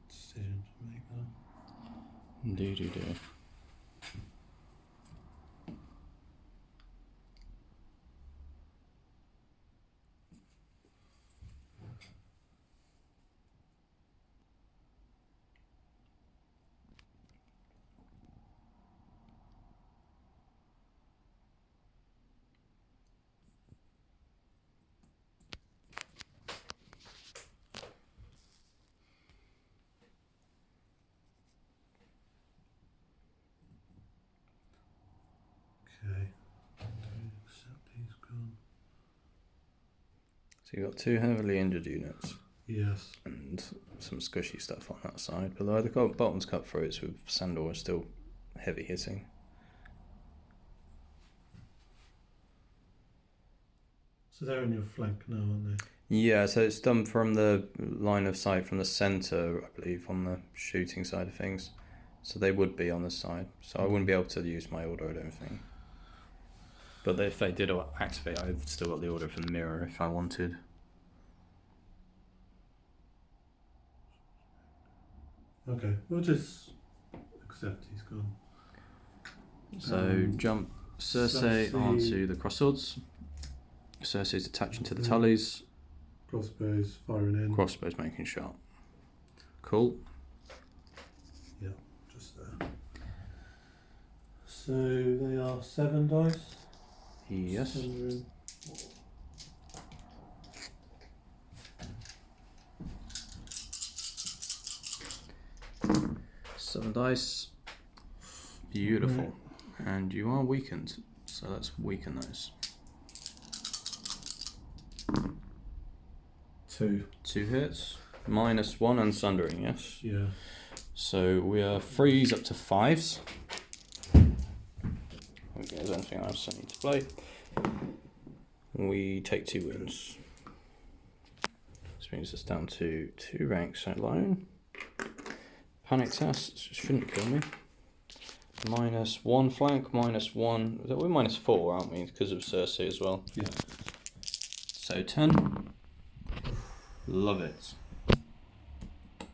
Decision to make that. Indeed you do. Okay. Accept he's gone. So you've got 2 heavily injured units Yes. and some squishy stuff on that side, but the bottom's cut through, it's with Sandor is still heavy hitting. So they're on your flank now, aren't they? Yeah, so it's done from the line of sight from the centre, I believe, on the shooting side of things. So they would be on the side. So I wouldn't be able to use my order, I don't think. But if they did activate, I've still got the order from the mirror if I wanted. Okay, we'll just accept he's gone. So jump Cersei onto the crossswords. Cersei's attaching to the tullies. Crossbows firing in. Crossbows making shot. Cool. Yeah, just there. So they are 7 dice. Yes. 7. Seven dice. Beautiful. And you are weakened. So let's weaken those. 2. 2 hits. -1 and sundering, yes? Yeah. So we are freeze up to 5s. Okay, is there anything else I need to play? We take 2 wounds. This brings us down to 2 ranks alone. Panic test shouldn't kill me. -1 flank, -1. We're -4, aren't we? Because of Cersei as well. Yeah. So 10. Love it.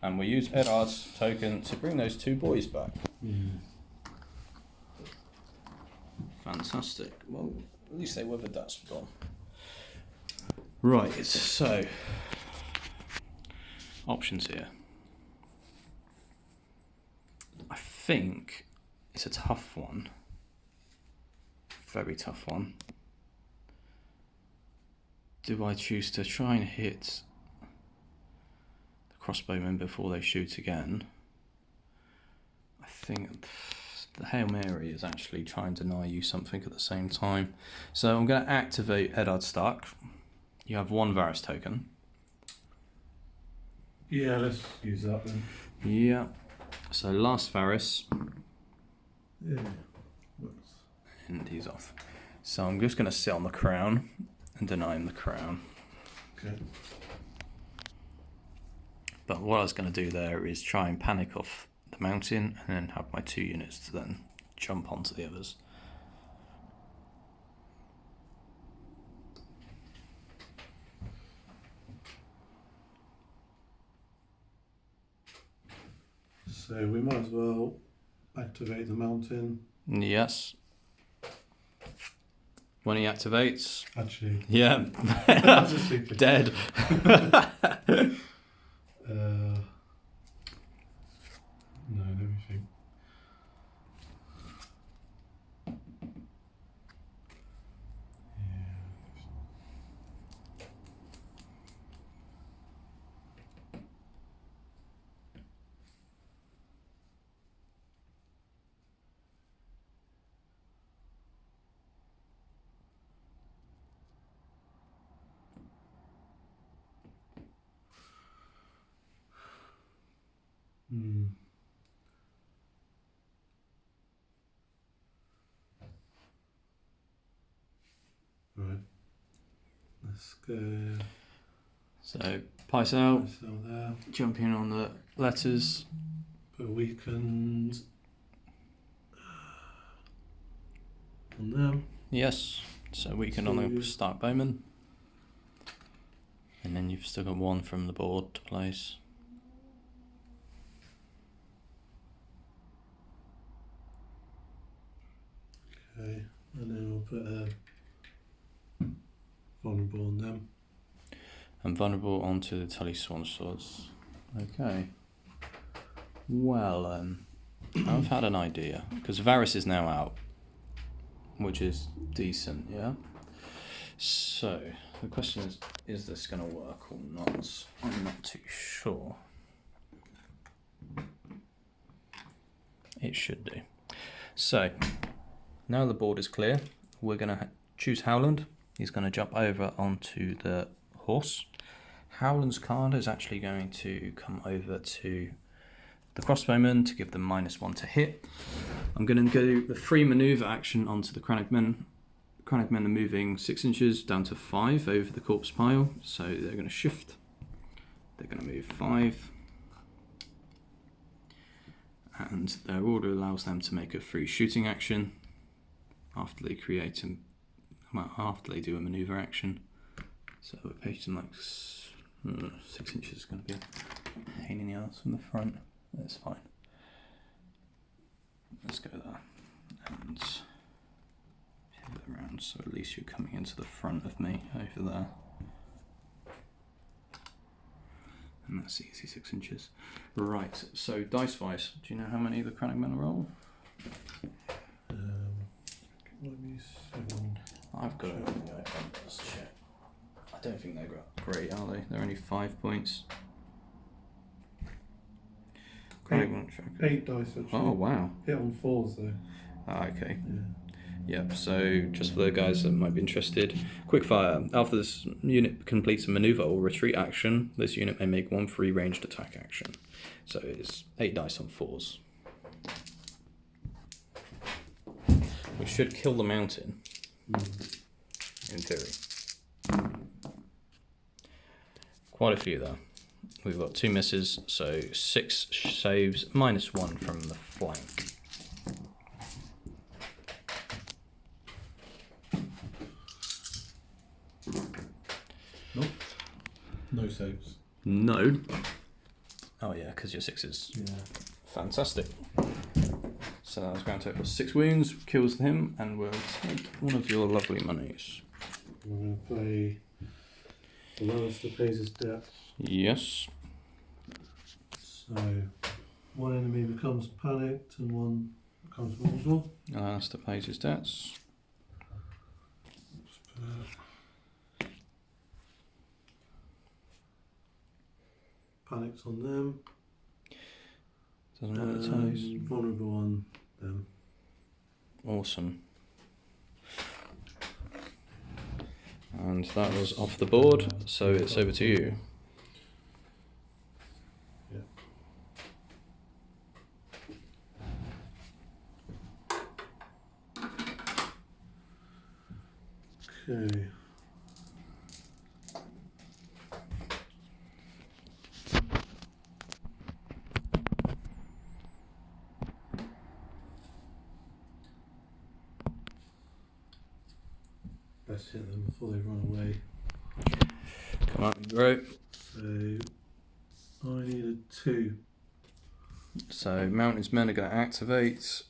And we use Eddard's token to bring those 2 boys back. Yeah. Fantastic. Well, at least they weathered that storm. Right, so options here. I think it's a tough one. Very tough one. Do I choose to try and hit the crossbowmen before they shoot again? I think the Hail Mary is actually trying to deny you something at the same time. So I'm going to activate Eddard Stark. You have 1 Varys token. Yeah, let's use that then. Yeah. So last Varys. Yeah. Works. And he's off. So I'm just going to sit on the crown and deny him the crown. Okay. But what I was going to do there is try and panic off the mountain and then have my 2 units to then jump onto the others. So we might as well activate the mountain. Yes. When he activates. Actually. Yeah. Just thinking. Dead. No, let me think. Right. Let's go. So pice out. So there. Jump in on the letters. Put a weakened on them. Yes. So we can on the Stark Bowman. And then you've still got one from the board to place. Okay, and then we'll put a vulnerable on them. And vulnerable onto the Tully Swan Swords. Okay. Well, I've had an idea. Because Varys is now out. Which is decent, yeah? So, the question is this going to work or not? I'm not too sure. It should do. So, now the board is clear, we're going to choose Howland. He's going to jump over onto the horse. Howland's card is actually going to come over to the crossbowmen to give them -1 to hit. I'm going to go the free manoeuvre action onto the Crannogmen. Crannogmen are moving 6 inches down to 5 over the corpse pile, so they're going to shift. They're going to move 5. And their order allows them to make a free shooting action after they after they do a manoeuvre action. So we're pacing like 6 inches is going to be a pain in the ass from the front. That's fine. Let's go there and pivot around so at least you're coming into the front of me over there. And that's easy, 6 inches. Right, so dice-wise, do you know how many the Crannogmen roll? Let me 7. I've got it on the iPhone, let's check. I don't think they're great, are they? They're only 5 points. 8 dice actually. Oh, wow. Hit on 4s though. Ah, okay. Yeah. Yep, so just for the guys that might be interested, quick fire. After this unit completes a maneuver or retreat action, this unit may make 1 free ranged attack action. So it's 8 dice on 4s. We should kill the mountain, in theory. Quite a few though. We've got 2 misses, so 6 saves, -1 from the flank. Nope. No saves. No. Oh yeah, because your 6 Yeah. fantastic. So that was grand total 6 wounds, kills him, and we'll take one of your lovely monies. We're going to play the Lannister pays his debt. Yes. So one enemy becomes panicked and one becomes vulnerable. Lannisters pays his debts. Panics on them. Doesn't matter the ties. Vulnerable on them. Awesome. And that was off the board, so it's over to you. Okay. Best hit them before they run away. Come on, bro. So I needed 2. So Mountain's Men are going to activate.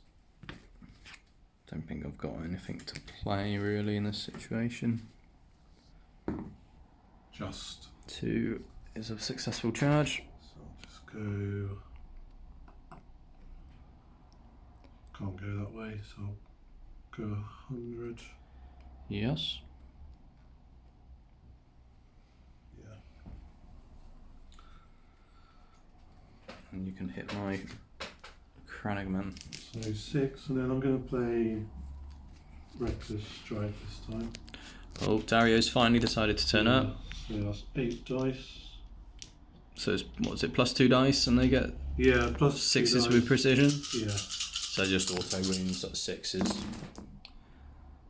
Don't think I've got anything to play really in this situation. Just. 2 is a successful charge. So I'll just go. Can't go that way, so I'll go 100. Yes. Yeah. And you can hit my Crannogman. So 6, and then I'm going to play Reckless Strike this time. Oh, Dario's finally decided to turn up. So that's 8 dice. So it's, what's it, +2 dice and they get Yeah, plus 6s 2 with dice. precision? Yeah. So just auto wounds, sort of 6s.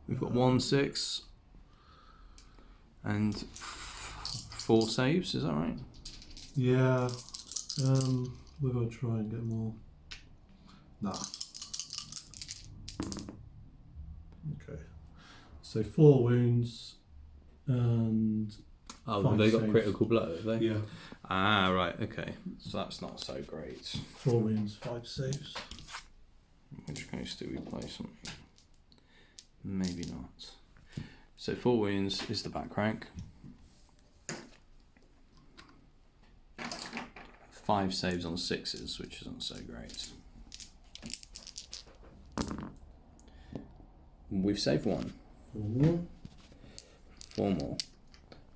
We've got 1 6 and 4 saves, is that right? Yeah. We're going to try and get more. Nah. Okay. So 4 wounds and Oh, 5 have they got saves. critical blow, have they? Yeah. Ah, right, okay. So that's not so great. 4 wounds, 5 saves. Which case do we play something? Maybe not. So 4 wounds is the back rank. 5 saves on 6s, which isn't so great. We've saved 1. 4 more. 4 more.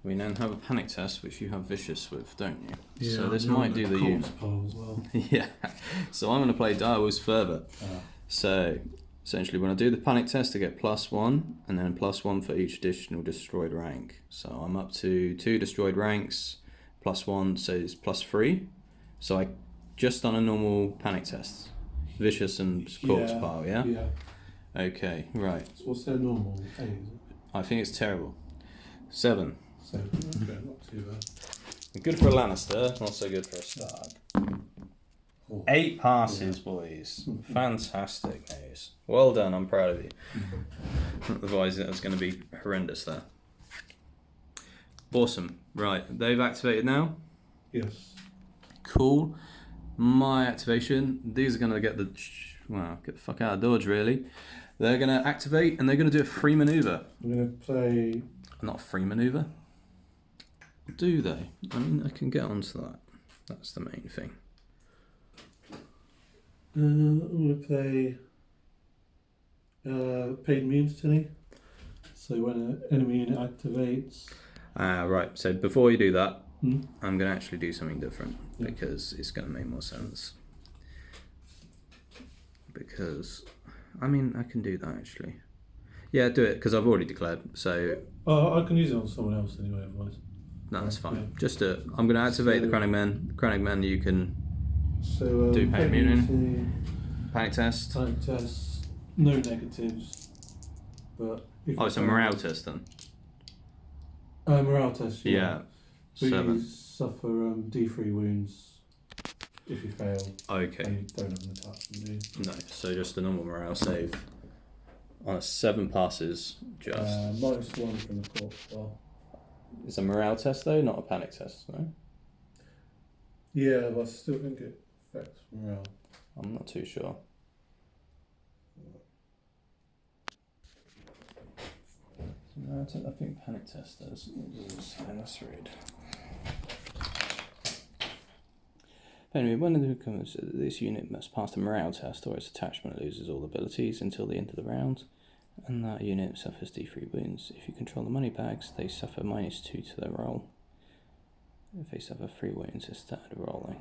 We then have a panic test, which you have vicious with, don't you? Yeah, so this you're might on do the corpse unit. pile as well. Yeah. So I'm going to play Direwolves further. So essentially, when I do the panic test, I get +1, and then +1 for each additional destroyed rank. So I'm up to 2 destroyed ranks, +1, so it's +3. So I just done a normal panic test, vicious and corpse pile. Yeah. Yeah. Okay. Right. So what's their normal? 8, is it? I think it's terrible. 7. 7. Okay, not too bad. Good for a Lannister, not so good for a Stark. Oh. 8 passes, boys. Fantastic news. Well done, I'm proud of you. Otherwise, it was going to be horrendous there. Awesome. Right, they've activated now. Yes. Cool. My activation, these are going to get the fuck out of dodge, really. They're going to activate and they're going to do a free maneuver. I'm going to play. Not a free maneuver. Do they? I mean, I can get onto that. That's the main thing. I'm going to play paid immunity. So when an enemy unit activates. Right. So before you do that, Hmm? I'm going to actually do something different Yeah. because it's going to make more sense. Because, I mean, I can do that actually. Yeah, do it because I've already declared. So Oh, I can use it on someone else anyway, otherwise. no, that's fine. Yeah. Just do it. I'm going to activate the So- Chronic Men. Chronic Men, you can So Do paid immunity. immunity, panic test. Panic test, no negatives. But if Oh, it's a morale test then. morale test. Yeah. But you 7. suffer D3 wounds if you fail. Okay. And you don't have an attachment, do you? No, so just a normal morale save. On a 7 passes, just. -1 from the corpse pile. It's a morale test though, not a panic test, no? Yeah, but I still think it affects morale. I'm not too sure. No, I think panic test does. Let's read. Anyway, when it becomes this unit must pass the morale test or its attachment loses all abilities until the end of the round, and that unit suffers D3 wounds. If you control the money bags, they suffer -2 to their roll. If they suffer 3 wounds, it's started rolling.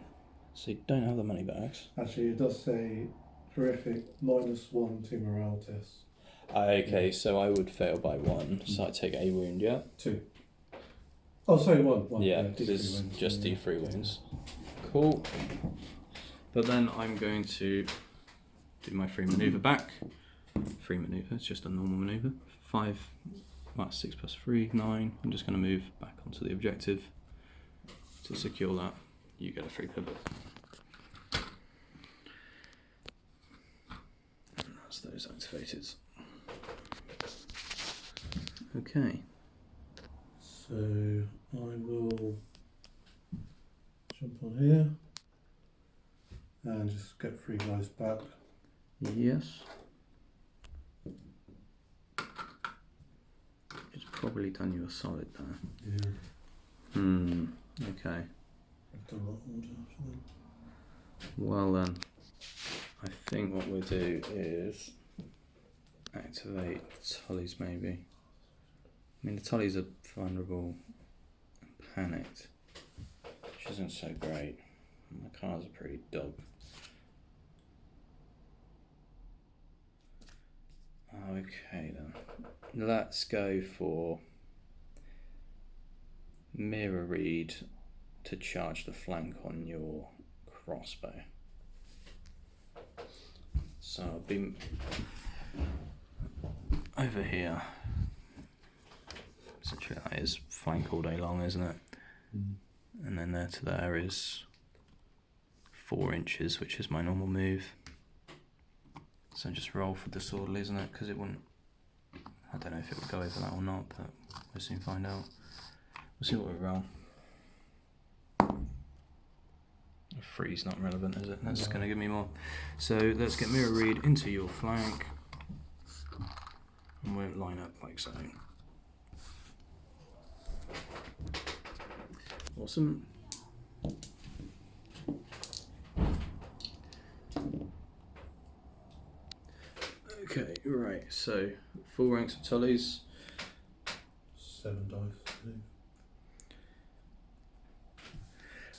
So you don't have the money bags. Actually, it does say horrific -1 to morale test. Okay, so I would fail by 1, so I take a wound, yeah? 2. Oh, sorry, 1. Yeah, D3 because it's wounds, just yeah. D3 wounds. Cool. But then I'm going to do my free maneuver back. Free maneuver, it's just a normal maneuver. 6 plus 3, 9. I'm just going to move back onto the objective to secure that. You get a free pivot. And that's those activated. Okay. So I will jump on here and just get 3 guys back. Yes. It's probably done you a solid there. Yeah. Okay. I've done that order for them. Well then, I think what we'll do is activate Tullies maybe. I mean the Tullies are vulnerable and panicked, which isn't so great. My cards are pretty dog. Okay then, let's go for Mirror Read to charge the flank on your crossbow. So I'll be over here. Essentially that is flank all day long, isn't it? And then there to there is 4 inches, which is my normal move. So just roll for disorderly, isn't it? Because it wouldn't, I don't know if it would go over that or not, but we'll soon find out. We'll see what we roll. Three's not relevant, is it? That's going to give me more. So let's get mirror read into your flank. And we'll line up like so. Awesome. Okay, right, so 4 ranks of tullies. 7 dice.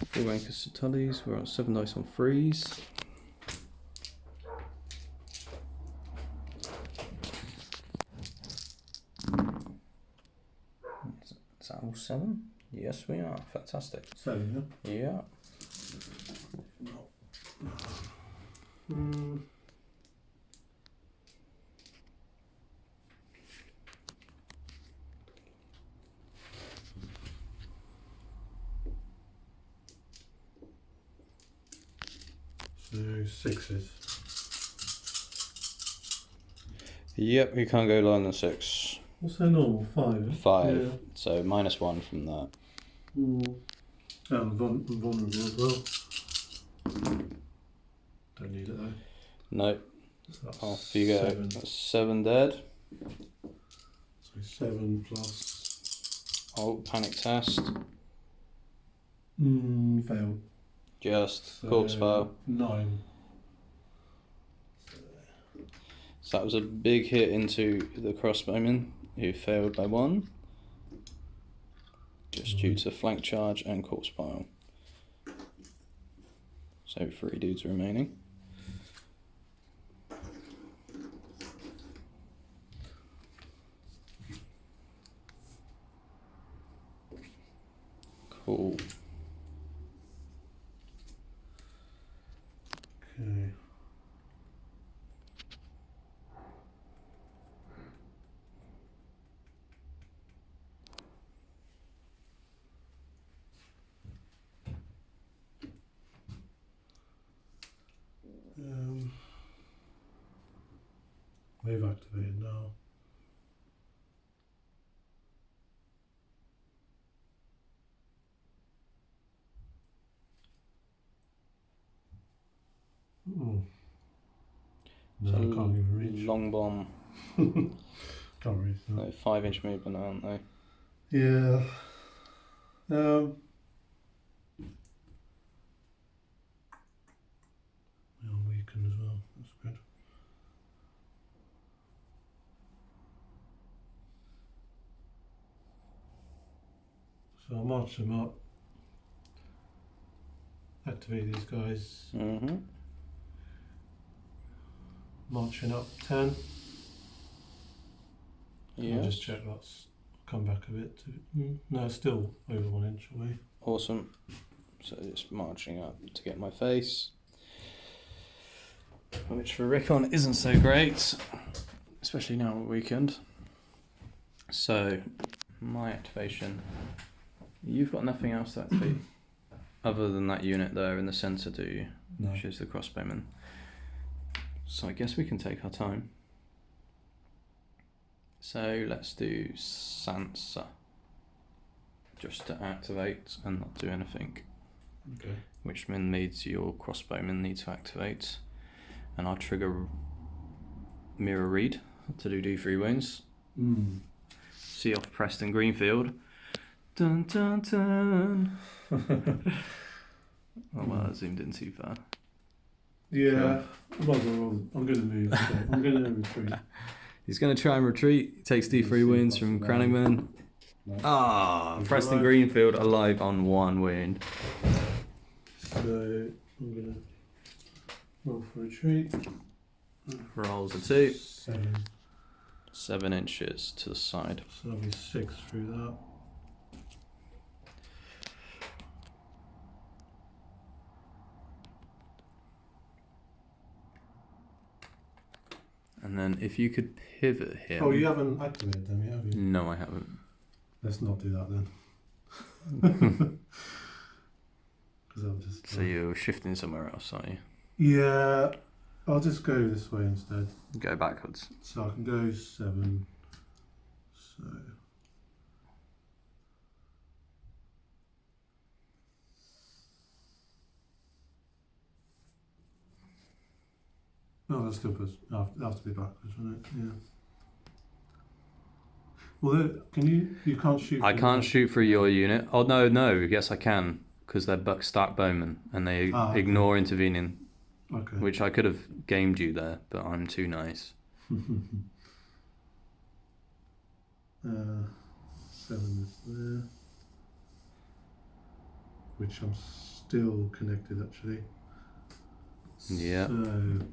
4 ranks of tullies, we're on 7 dice on freeze. Is that all 7? Yes, we are. Fantastic. 7, yeah? Yeah. So 6s. Yep, you can't go lower than 6. What's their normal? 5? 5. Yeah. So -1 from that. And vulnerable as well. Don't need it though. No. So that's Off you go. 7. That's 7 dead. So 7 plus. Oh, panic test. Failed. Just So corpse file. 9. So that was a big hit into the crossbowman, who failed by 1. Just due to flank charge and corpse pile. So 3 dudes remaining. Cool. Okay. They've activated now. No, I can't even reach. Long bomb. Can't reach that. No, 5-inch movement, aren't they? Yeah. They're weakened as well. That's good. So I'll march them up. Activate these guys. Marching up 10. Yeah. I'll just check that's come back a bit. No, still over 1 inch away. Awesome. So just marching up to get my face. Which for Rickon isn't so great. Especially now at weekend. So, my activation. You've got nothing else to activate other than that unit there in the centre, do you? No. Which is the crossbowman. So I guess we can take our time. So let's do Sansa. Just to activate and not do anything. Okay. Which means your crossbowmen need to activate. And I'll trigger mirror read to do D3 wounds. See off Preston Greenfield. Dun dun dun. Oh well, I zoomed in too far. Yeah, I'm going to move. So I'm going to retreat. He's going to try and retreat. He takes D3 wounds from Cranningman. No. Preston alive. Greenfield alive on 1 wound. So I'm going to roll for retreat. Rolls a 2. 7. 7 inches to the side. So that'll be 6 through that. And then if you could pivot him. Oh, you haven't activated them yet, have you? No, I haven't. Let's not do that then. Because I'll just. So you're shifting somewhere else, aren't you? Yeah, I'll just go this way instead. Go backwards. So I can go 7. So No, that's still puts. Have to be backwards, wouldn't it? Yeah. Well, can you? You can't shoot. I can't shoot through your unit. Oh no, yes I can, because they're Stark Bowman and they okay. ignore intervening. Okay. Which I could have gamed you there, but I'm too nice. 7 is there, which I'm still connected actually. Yeah. So,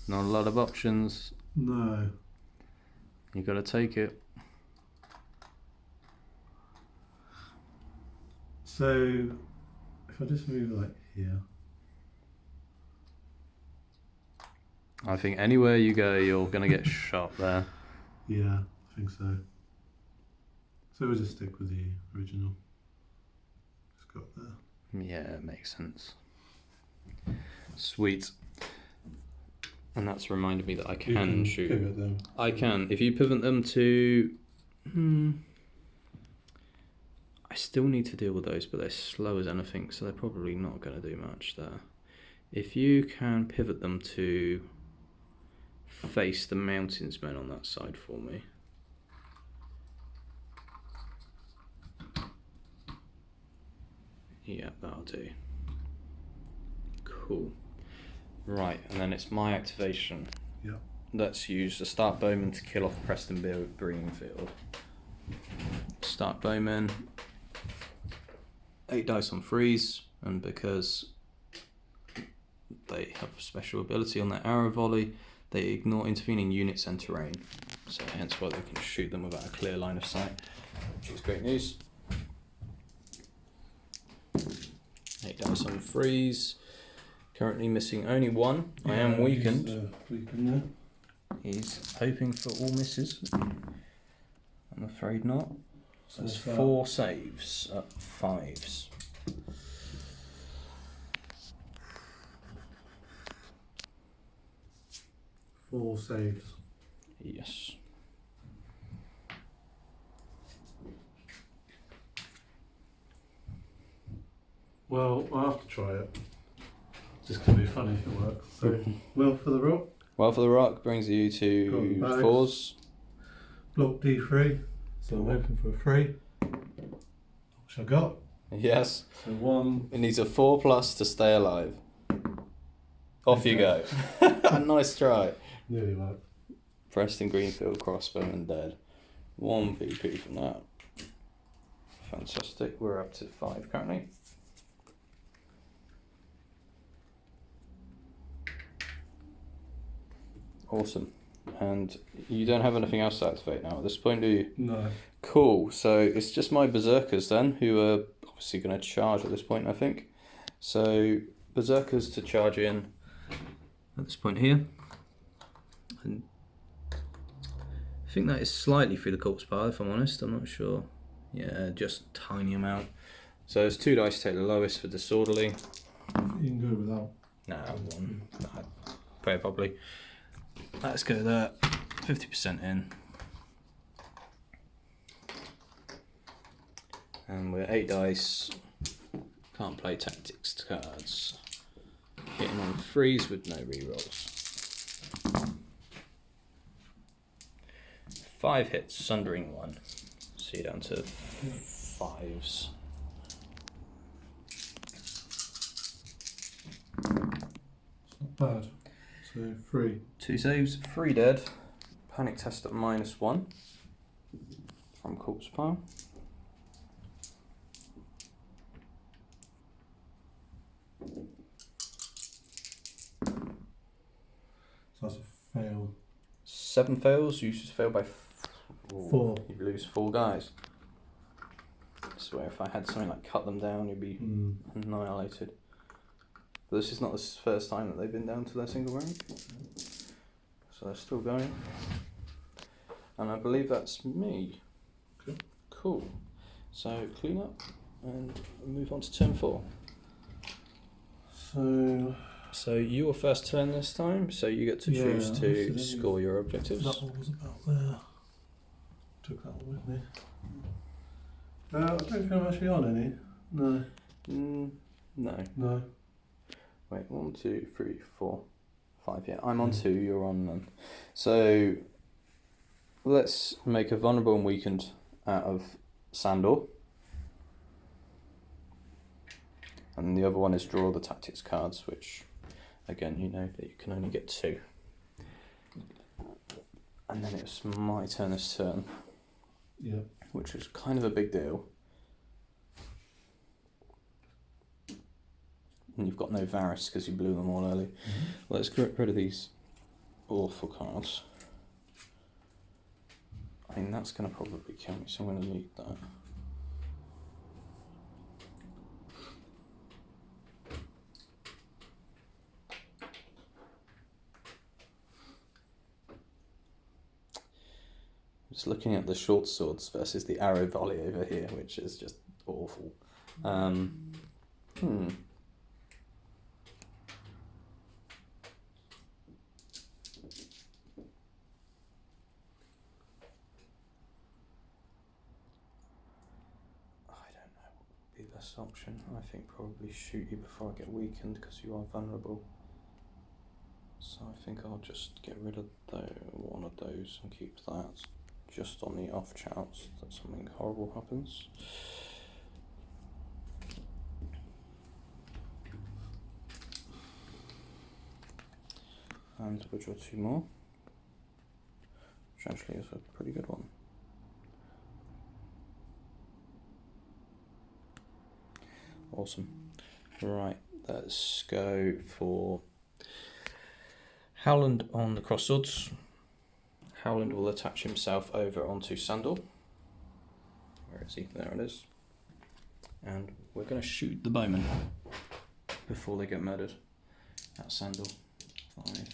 not a lot of options. no. You got to take it. So if I just move like here. I think anywhere you go, you're going to get shot there. Yeah, I think so. So we'll just stick with the original. Just got there. Yeah, it makes sense. Sweet. And that's reminded me that I can shoot. Pivot them. I can. If you pivot them to... I still need to deal with those, but they're slow as anything, so they're probably not going to do much there. If you can pivot them to face the mountains men on that side for me. Yeah, that'll do. Cool. Right, and then it's my activation. Yeah. Let's use the Stark Bowman to kill off Preston Greenfield. Stark Bowman. 8 dice on freeze, and because they have a special ability on their arrow volley, they ignore intervening units and terrain. So hence why they can shoot them without a clear line of sight, which is great news. 8 dice on freeze. Currently missing only 1. I am weakened. He's hoping for all misses. I'm afraid not. So there's 4 saves at 5s. Four saves. Yes. Well, I'll have to try it. It's just going to be funny if it works. So, well for the rock. Well for the rock brings you to 4s. Block D3. So I'm hoping for a 3. Which I got. Yes. So 1. It needs a 4+ to stay alive. Off you go. Nice try. Nearly worked. Preston Greenfield crossbowman dead. 1 VP from that. Fantastic. We're up to 5 currently. Awesome. And you don't have anything else to activate now at this point, do you? No. Cool. So it's just my berserkers then, who are obviously going to charge at this point, I think. So berserkers to charge in at this point here. And I think that is slightly through the corpse pile, if I'm honest. I'm not sure. Yeah, just a tiny amount. So it's 2 dice to take the lowest for disorderly. You can go without. No, 1. Very probably. Let's go there. 50% in. And we're 8 dice. Can't play tactics cards. Hitting on freeze with no rerolls. 5 hits, sundering 1. So you're down to 5s. It's not bad. So 3. 2 saves, 3 dead. Panic test at -1 from corpse pile. So that's a fail. 7 fails, you just fail by 4. You lose 4 guys. I swear if I had something like cut them down, you'd be annihilated. But this is not the first time that they've been down to their single rank. So they're still going. And I believe that's me. Okay. Cool. So clean up and move on to turn 4. So you were first turn this time, so you get to choose to score your objectives. That one was about there. Took that one with me. I don't think I'm actually on any. No. No. No. Wait, 1, 2, 3, 4, 5, yeah. I'm on 2, you're on none. So let's make a vulnerable and weakened out of Sandor. And the other one is draw the tactics cards, which, again, you know that you can only get 2. And then it's my turn this turn. Yeah. Which is kind of a big deal. And you've got no Varys because you blew them all early. Let's get rid of these awful cards. I mean, that's going to probably kill me, so I'm going to need that. Just looking at the short swords versus the arrow volley over here, which is just awful. I don't know what would be the best option. I think probably shoot you before I get weakened because you are vulnerable. So I think I'll just get rid of one of those and keep that. Just on the off chance that something horrible happens. And we'll draw 2 more, which actually is a pretty good one. Awesome. Right, let's go for Howland on the cross swords. Howland will attach himself over onto Sandor. Where is he? There it is. And we're going to shoot the bowmen before they get murdered at Sandor. 5,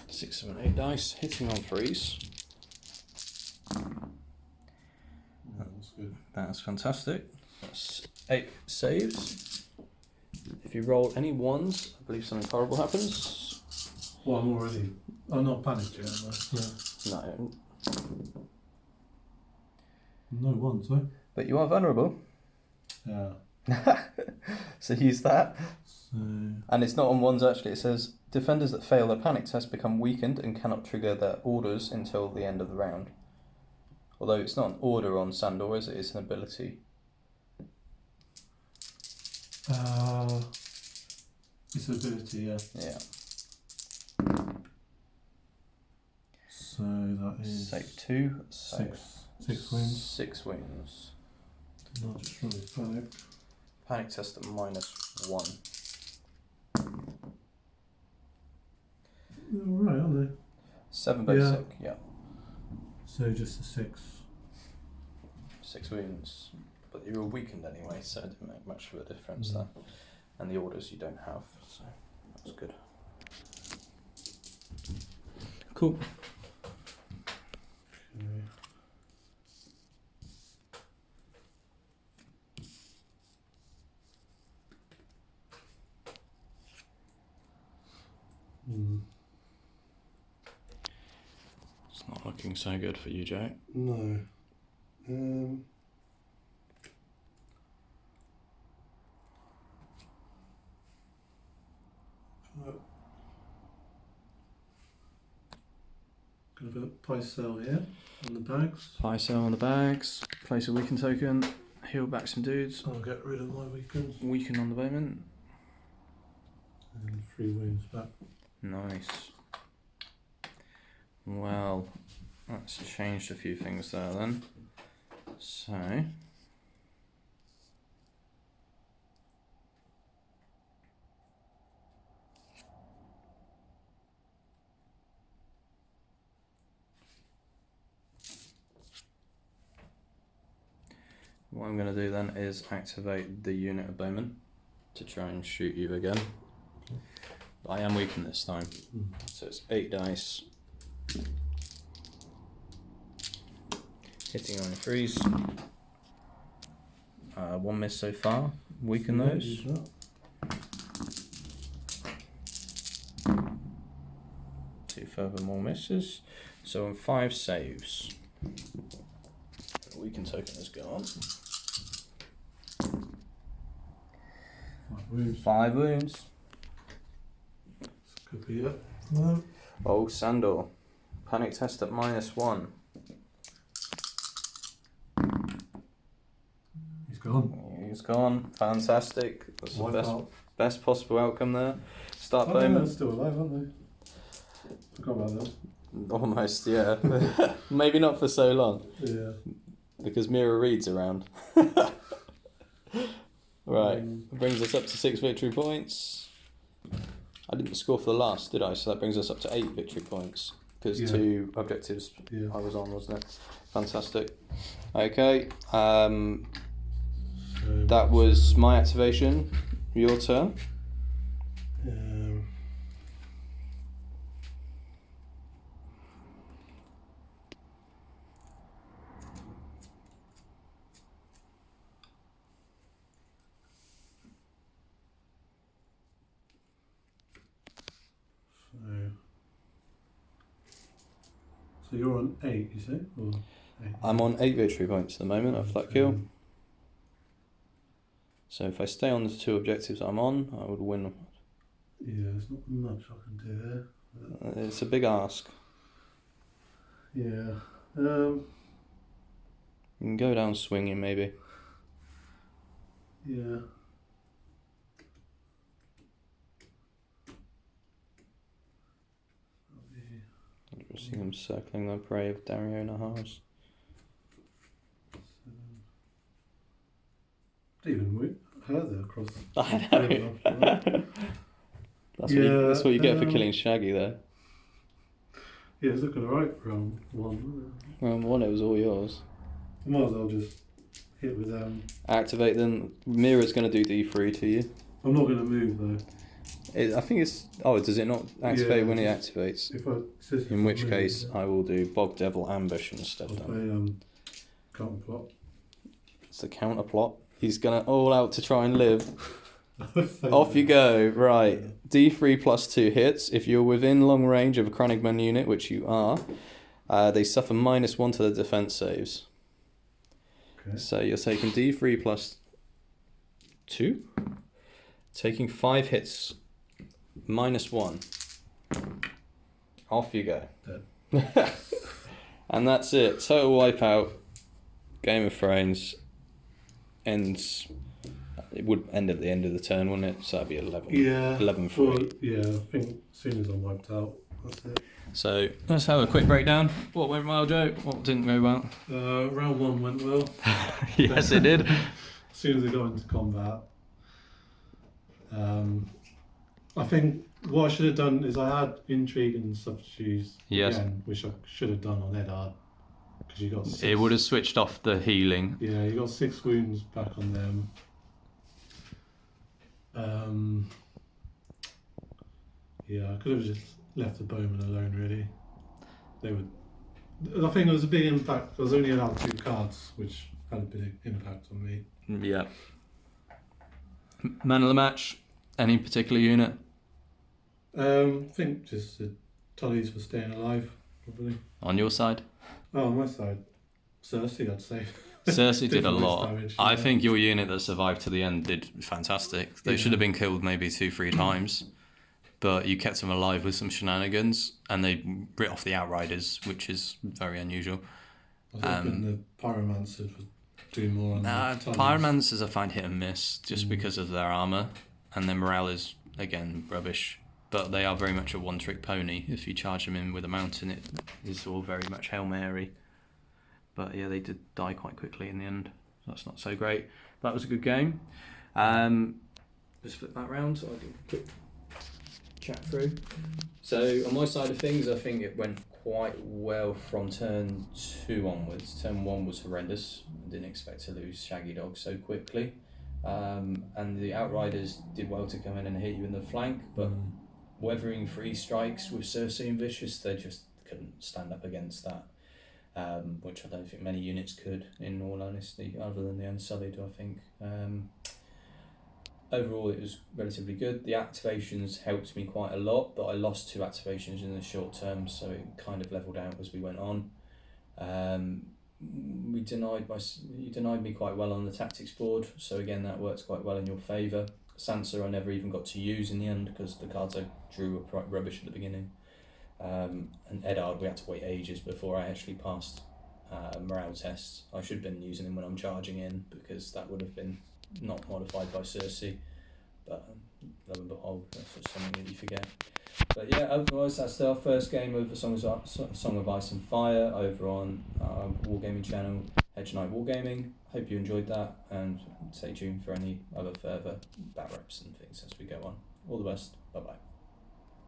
6, 7, 8 dice, hitting on 3s. That's good. That's fantastic. That's 8 saves. If you roll any 1s, I believe something horrible happens. Well, I'm already. I'm not panicked yet, am I? No. No. No ones, though. But you are vulnerable. Yeah. So use that. So. And it's not on 1s actually, it says defenders that fail their panic test become weakened and cannot trigger their orders until the end of the round. Although it's not an order on Sandor, is it? It's an ability. It's an ability, yeah. Yeah. So that is Save 2. So 6 wins. 6 wins. Not just really panic. Panic test at -1. They're alright, aren't they? 7 basic, yeah. So just a 6. 6 wounds. But you were weakened anyway, so it didn't make much of a difference there. And the orders you don't have, so that's good. Cool. Okay. It's not looking so good for you, Jack. No. Gonna put price sell here on the bags. Pie sell on the bags, place a weaken token, heal back some dudes, I'll get rid of my weekends. weaken on the bowman. And 3 wounds back. Nice. Well, that's changed a few things there then. So, what I'm going to do then is activate the unit of bowmen to try and shoot you again. But I am weakened this time, so it's 8 dice. Hitting on 3s. 1 miss so far. Weaken those. 2 further more misses. So on 5 saves. Weaken token has gone. 5 wounds. 5 wounds. Could be it. No. Oh, Sandor. Panic test at -1. He's gone. He's gone. Fantastic. That's the Wipe best, out. best possible outcome there. Start Oh, no, they're Bowman. still alive, aren't they? Forgot about that. Almost, yeah. Maybe not for so long. Yeah. Because Mira Reed's around. Right. Brings us up to 6 victory points. I didn't score for the last, did I? So that brings us up to 8 victory points. Because 2 objectives I was on, wasn't it? Fantastic. Okay. That was my activation. Your turn. So you're on 8, you say? Or 8? I'm on 8 victory points at the moment after that kill. So if I stay on the 2 objectives I'm on, I would win. Yeah, there's not much I can do there. It's a big ask. Yeah. You can go down swinging maybe. Yeah. I see them circling the prey of Dario Naharis. Even further across. I know. That's what you get for killing Shaggy there. Yeah, it's looking alright round 1. Round 1 it was all yours. I might as well just hit with Activate them. Mira's going to do D3 to you. I'm not going to move though. I think it's... Oh, does it not activate when it activates? In which case, I will do Bog Devil Ambush instead. I'll play counter plot. It's the counter plot. He's going to all out to try and live. Off you go. Right. D3 plus 2 hits. If you're within long range of a Krannigman unit, which you are, they suffer -1 to their defense saves. Okay. So you're taking D3 plus 2. Taking 5 hits. -1. Off you go. Dead. And that's it. Total wipeout. Game of Thrones ends. It would end at the end of the turn, wouldn't it? So that'd be 11. Yeah. 11 for Well, yeah, I think as soon as I'm wiped out, that's it. So let's have a quick breakdown. What went well, Joe? What didn't go well? Round 1 went well. Yes, it did. As soon as I got into combat, I think what I should have done is I had intrigue and subterfuge again, which I should have done on Eddard, because you got 6. It would have switched off the healing. Yeah, you got 6 wounds back on them. Yeah, I could have just left the bowmen alone. Really, they would. I think it was a big impact. I was only allowed 2 cards, which had a big impact on me. Yeah. Man of the match. Any particular unit? I think just the Tullies for staying alive, probably. On your side? Oh, on my side, Cersei, I'd say. Cersei did a lot. Damage, I think your unit that survived to the end did fantastic. They should have been killed maybe 2-3 times, but you kept them alive with some shenanigans, and they writ off the Outriders, which is very unusual. I was hoping the Pyromancers would do more on the Tullies. Pyromancers I find hit and miss just because of their armour, and their morale is, again, rubbish. But they are very much a one-trick pony. If you charge them in with a mountain, it is all very much Hail Mary. But yeah, they did die quite quickly in the end. So that's not so great. That was a good game. Just flip that round so I can quick chat through. So on my side of things, I think it went quite well from turn 2 onwards. Turn 1 was horrendous. I didn't expect to lose Shaggy Dog so quickly. And the Outriders did well to come in and hit you in the flank, but weathering 3 strikes with Cersei and Vicious, they just couldn't stand up against that. Which I don't think many units could, in all honesty, other than the Unsullied, I think. Overall, it was relatively good. The activations helped me quite a lot, but I lost 2 activations in the short term, so it kind of levelled out as we went on. You denied me quite well on the tactics board, so again that works quite well in your favour, Sansa I never even got to use in the end because the cards I drew were quite rubbish at the beginning. And Eddard, we had to wait ages before I actually passed morale tests. I should have been using him when I'm charging in because that would have been not modified by Cersei. But lo and behold, that's just something that you forget. But yeah, otherwise that's our first game of Song of Ice and Fire over on our Wargaming channel, Hedge Knight Wargaming. Hope you enjoyed that, and stay tuned for any other further bat reps and things as we go on. All the best. Bye bye.